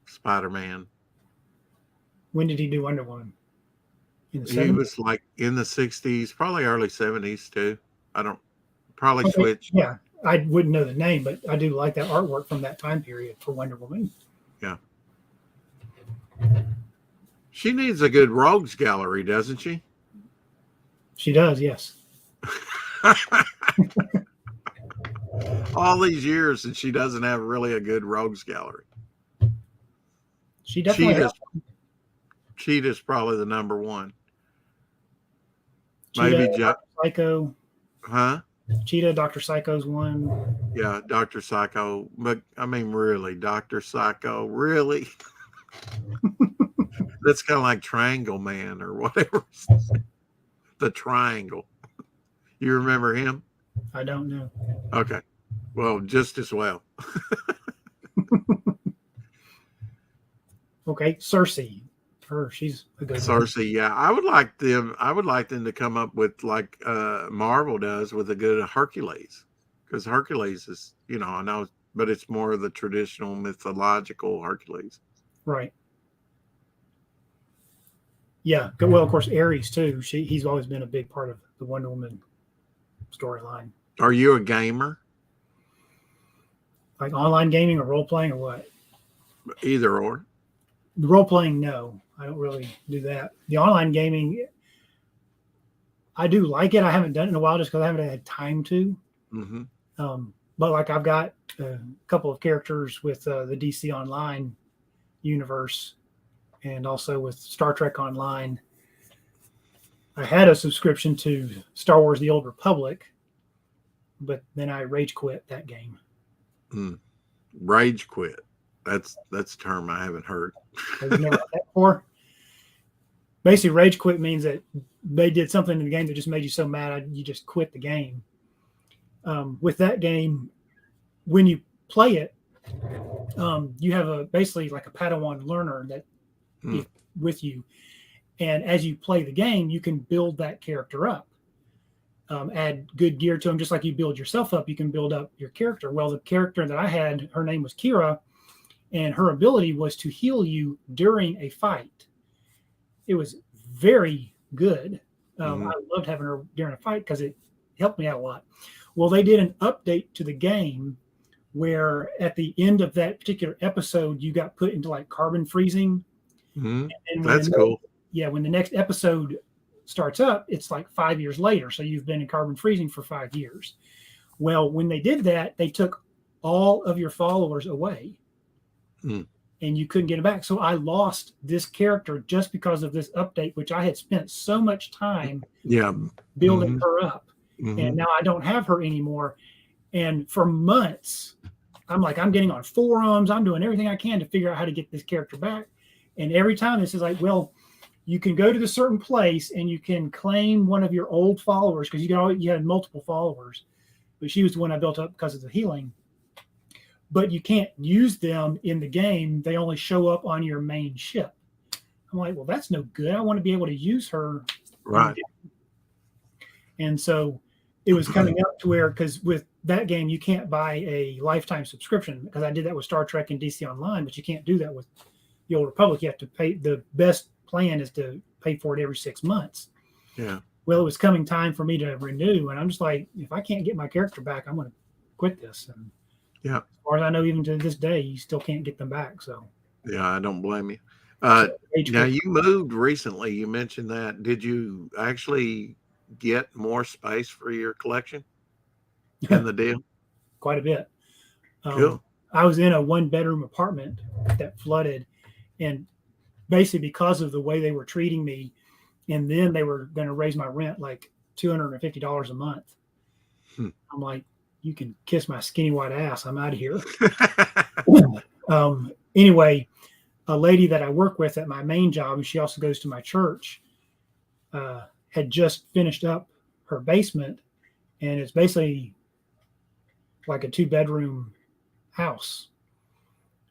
Spider-Man. When did he do Wonder Woman? In the 70s? He was like in the 60s, probably early 70s too. I don't probably switch. Yeah. I wouldn't know the name, but I do like that artwork from that time period for Wonder Woman. Yeah. She needs a good rogues gallery, doesn't she? She does, yes. All these years, and she doesn't have really a good rogues gallery. She definitely Cheetah's probably the number one. Cheetah, maybe Dr. Psycho. Huh? Cheetah, Dr. Psycho's one. Yeah, Dr. Psycho. But I mean, really, Dr. Psycho, really? That's kind of like Triangle Man or whatever. The Triangle. You remember him? I don't know. Okay. Well, just as well. Okay, Cersei. She's a good Cersei, one. yeah. I would like them to come up with like Marvel does with a good Hercules. Because Hercules is, I know, but it's more of the traditional mythological Hercules. Right. Yeah. Well, of course, Ares too. He's always been a big part of the Wonder Woman storyline. Are you a gamer? Like online gaming or role playing or what? Either or. The role playing, no, I don't really do that. The online gaming, I do like it. I haven't done it in a while just because I haven't had time to. Mm-hmm. But like I've got a couple of characters with the DC Online universe, and also with Star Trek Online. I had a subscription to Star Wars: The Old Republic, but then I rage quit that game. Rage quit. That's a term I haven't heard. Have you never heard that before? Basically, rage quit means that they did something in the game that just made you so mad you just quit the game. With that game, when you play it, you have basically like a Padawan learner that is with you, and as you play the game, you can build that character up, add good gear to him, just like you build yourself up. You can build up your character. Well, the character that I had, her name was Kira. And her ability was to heal you during a fight. It was very good. I loved having her during a fight because it helped me out a lot. Well, they did an update to the game where at the end of that particular episode, you got put into like carbon freezing. And that's cool. Yeah, when the next episode starts up, it's like 5 years later. So you've been in carbon freezing for 5 years. Well, when they did that, they took all of your followers away. And you couldn't get it back. So I lost this character just because of this update, which I had spent so much time building her up. And now I don't have her anymore. And for months, I'm getting on forums. I'm doing everything I can to figure out how to get this character back. And every time this is like, well, you can go to the certain place and you can claim one of your old followers because you had multiple followers. But she was the one I built up because of the healing. But you can't use them in the game. They only show up on your main ship. I'm like, well, that's no good. I want to be able to use her. Right. And so it was coming up to where, because with that game, you can't buy a lifetime subscription, because I did that with Star Trek and DC Online, but you can't do that with the Old Republic. You have to pay. The best plan is to pay for it every 6 months. Yeah. Well, it was coming time for me to renew. And I'm just like, if I can't get my character back, I'm going to quit this. And yeah. As far as I know, even to this day, you still can't get them back. So yeah, I don't blame you. Now you moved recently. You mentioned that. Did you actually get more space for your collection in the deal? Quite a bit. Cool. I was in a 1-bedroom apartment that flooded, and basically because of the way they were treating me, and then they were going to raise my rent like $250 a month. I'm like, you can kiss my skinny white ass. I'm out of here. Anyway, a lady that I work with at my main job, and she also goes to my church, had just finished up her basement, and it's basically like a 2-bedroom house,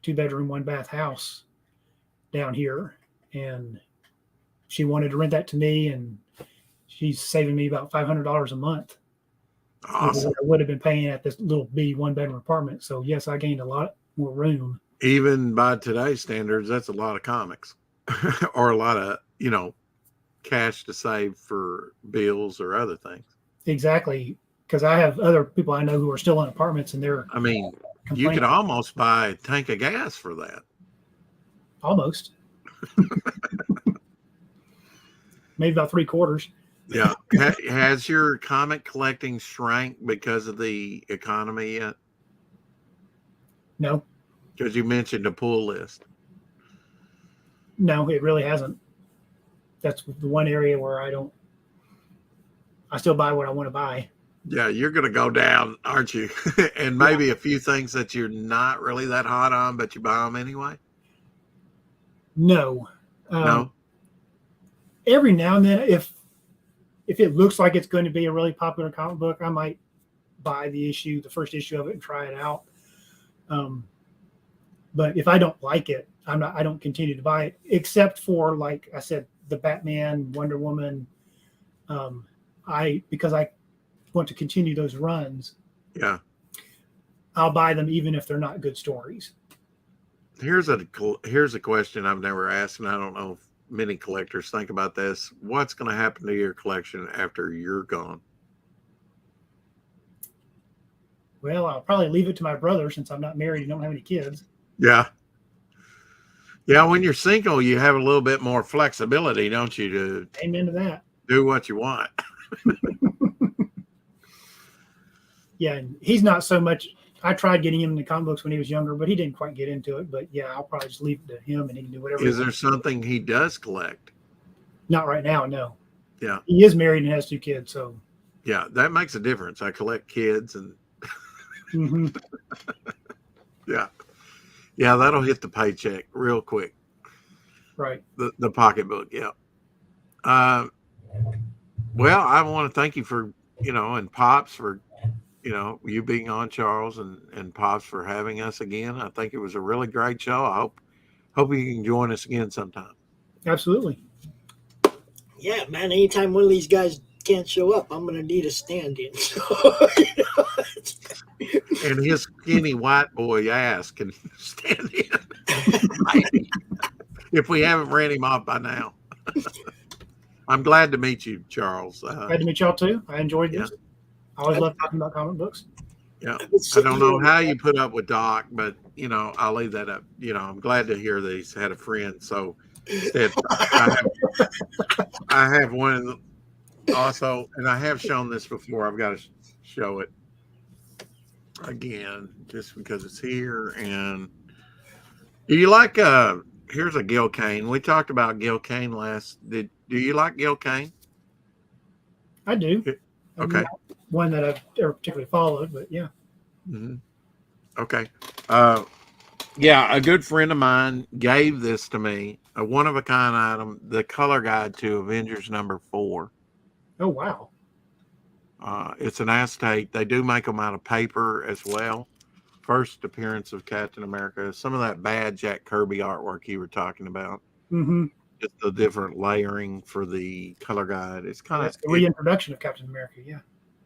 2-bedroom, 1-bath house down here. And she wanted to rent that to me, and she's saving me about $500 a month. Awesome. I would have been paying at this little 1-bedroom apartment. So yes, I gained a lot more room. Even by today's standards, that's a lot of comics or a lot of, cash to save for bills or other things. Exactly. Because I have other people I know who are still in apartments, and they're you could almost buy a tank of gas for that. Almost. Maybe about 3/4. Yeah. Has your comic collecting shrank because of the economy yet? No. Because you mentioned a pull list. No, it really hasn't. That's the one area where I still buy what I want to buy. Yeah, you're going to go down, aren't you? And maybe a few things that you're not really that hot on, but you buy them anyway? No. No? Every now and then, if it looks like it's going to be a really popular comic book, I might buy the first issue of it, and try it out. But if I don't like it, I don't continue to buy it, except for, like I said, the Batman, Wonder Woman. Because I want to continue those runs. Yeah. I'll buy them even if they're not good stories. Here's a question I've never asked, and I don't know if many collectors think about this. What's going to happen to your collection after you're gone? Well, I'll probably leave it to my brother, since I'm not married and don't have any kids. Yeah. Yeah, when you're single, you have a little bit more flexibility, don't you, to Amen to that. do what you want. Yeah, and he's not so much. I tried getting him into comic books when he was younger, but he didn't quite get into it. But yeah, I'll probably just leave it to him, and he can do whatever. Is there something he does collect? Not right now, no. Yeah. He is married and has 2 kids, so. Yeah, that makes a difference. I collect kids, and yeah. Yeah, that'll hit the paycheck real quick. Right. The pocketbook, yeah. Well, I want to thank you for, and Pops for, you being on, Charles, and Pops for having us again. I think it was a really great show. I hope you can join us again sometime. Absolutely. Yeah, man, anytime one of these guys can't show up, I'm going to need a stand-in. And his skinny white boy ass can stand in. Maybe. If we haven't ran him off by now. I'm glad to meet you, Charles. Glad to meet y'all too. I enjoyed this. Yeah. I always love talking about comic books. Yeah. I don't know how you put up with Doc, but I'll leave that up. I'm glad to hear that he's had a friend so I have one also, and I have shown this before. I've got to show it again just because it's here. And do you like here's a Gil Kane. We talked about Gil Kane last. Do you like Gil Kane? I do. Okay. Not one that I've ever particularly followed, but yeah. Mm-hmm. Okay. Yeah, a good friend of mine gave this to me, a one-of-a-kind item, the color guide to Avengers #4. Oh, wow. It's an acetate. They do make them out of paper as well. First appearance of Captain America. Some of that bad Jack Kirby artwork you were talking about. Mm-hmm. Just the different layering for the color guide. It's kind of the reintroduction of Captain America, yeah.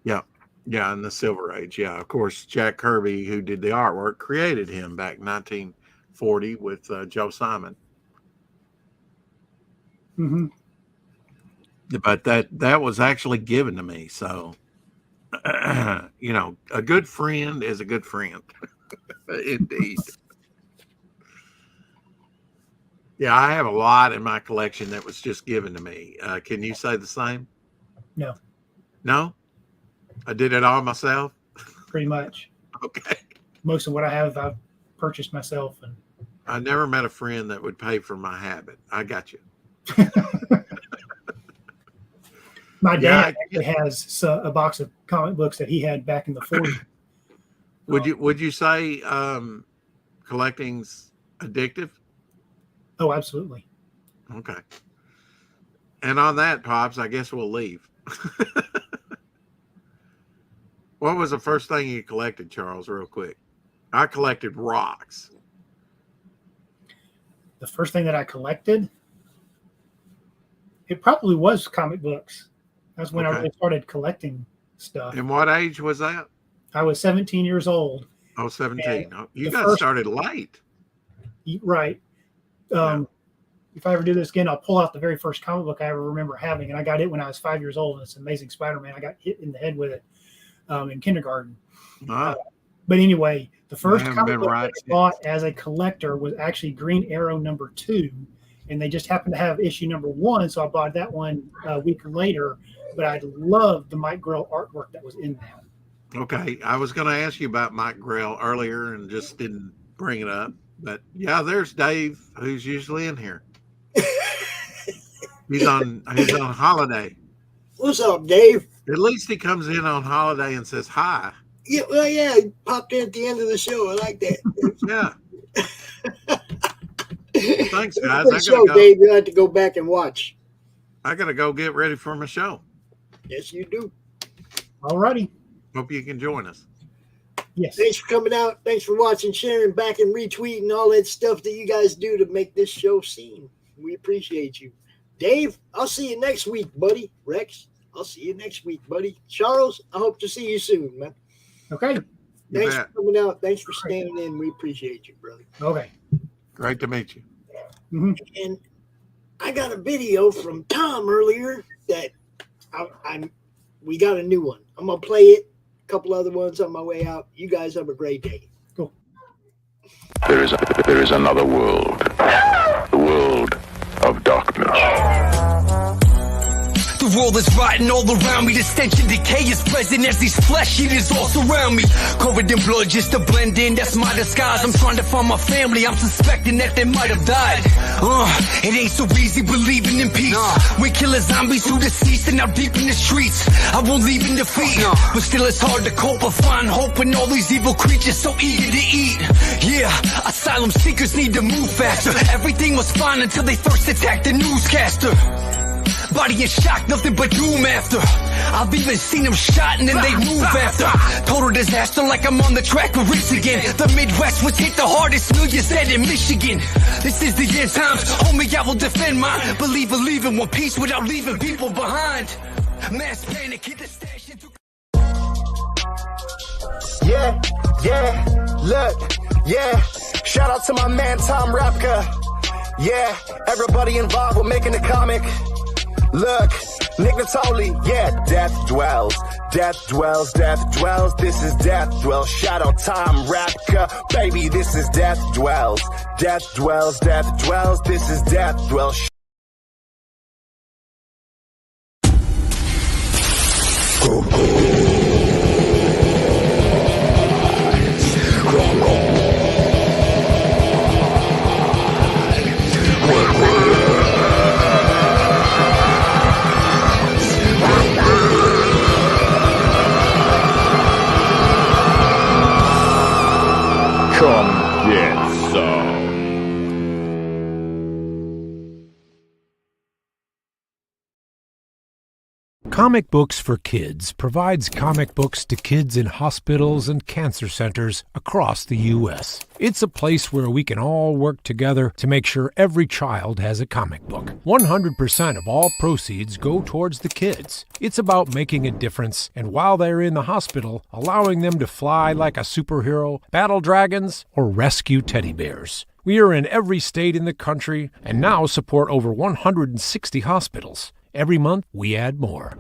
Yeah. Yeah, in the Silver Age. Yeah, of course, Jack Kirby, who did the artwork, created him back in 1940 with Joe Simon. Mm-hmm. But that was actually given to me. So, you know, a good friend is a good friend. Indeed. Yeah, I have a lot in my collection that was just given to me. Can you say the same? No. No? I did it all myself? Pretty much. Okay. Most of what I have, I've purchased myself. And I never met a friend that would pay for my habit. I got you. My dad actually has a box of comic books that he had back in the 40s. Would you say collecting's addictive? Oh, absolutely. Okay. And on that, Pops, I guess we'll leave. What was the first thing you collected, Charles, real quick? I collected rocks. The first thing that I collected, it probably was comic books. That's when I really started collecting stuff. And what age was that? I was 17 years old. Oh, 17. You guys started late. Right. If I ever do this again, I'll pull out the very first comic book I ever remember having. And I got it when I was 5 years old. And it's Amazing Spider-Man. I got hit in the head with it in kindergarten. But anyway, the first comic book that I bought as a collector was actually Green Arrow #2. And they just happened to have issue #1. So I bought that one a week later. But I loved the Mike Grell artwork that was in that. Okay. I was going to ask you about Mike Grell earlier and just didn't bring it up. But yeah, there's Dave, who's usually in here. He's on holiday. What's up, Dave? At least he comes in on holiday and says hi. Yeah, well, yeah, he popped in at the end of the show. I like that. Yeah. Well, thanks, guys. Good show, Dave. You have to go back and watch. I got to go get ready for my show. Yes, you do. All righty. Hope you can join us. Yes. Thanks for coming out. Thanks for watching, sharing, back, and retweeting all that stuff that you guys do to make this show seen. We appreciate you. Dave, I'll see you next week, buddy. Rex, I'll see you next week, buddy. Charles, I hope to see you soon, man. Okay. Thanks for coming out. Thanks for standing in. We appreciate you, brother. Okay. Great to meet you. Mm-hmm. And I got a video from Tom earlier that we got a new one. I'm going to play it. A couple other ones on my way out. You guys have a great day. Cool. There is another world. The world of darkness. The world is rotting all around me. The stench and decay is present as these flesh eaters all surround me. Covered in blood just to blend in, that's my disguise. I'm trying to find my family, I'm suspecting that they might have died. It ain't so easy believing in peace. We kill zombies who deceased and now deep in the streets. I won't leave in defeat, but still it's hard to cope or find hope when all these evil creatures so eager to eat. Yeah, asylum seekers need to move faster. Everything was fine until they first attacked the newscaster. Body in shock, nothing but doom after. I've even seen them shot and then they move after. Total disaster like I'm on the track with Rich again. The Midwest was hit the hardest, millions dead in Michigan. This is the end times, homie, I will defend mine. Believe in one piece without leaving people behind. Mass panic, hit the stash into... Yeah, look, yeah. Shout out to my man Tom Rapka. Yeah, everybody involved with making the comic. Look, Nick Natoli, yeah, death dwells. Death dwells, this is Death Dwells. Shadow Time Rapka, baby, this is Death Dwells. Death dwells, this is Death Dwells. Come get some. Comic Books for Kids provides comic books to kids in hospitals and cancer centers across the U.S. It's a place where we can all work together to make sure every child has a comic book. 100% of all proceeds go towards the kids. It's about making a difference, and while they're in the hospital, allowing them to fly like a superhero, battle dragons, or rescue teddy bears. We are in every state in the country and now support over 160 hospitals. Every month, we add more.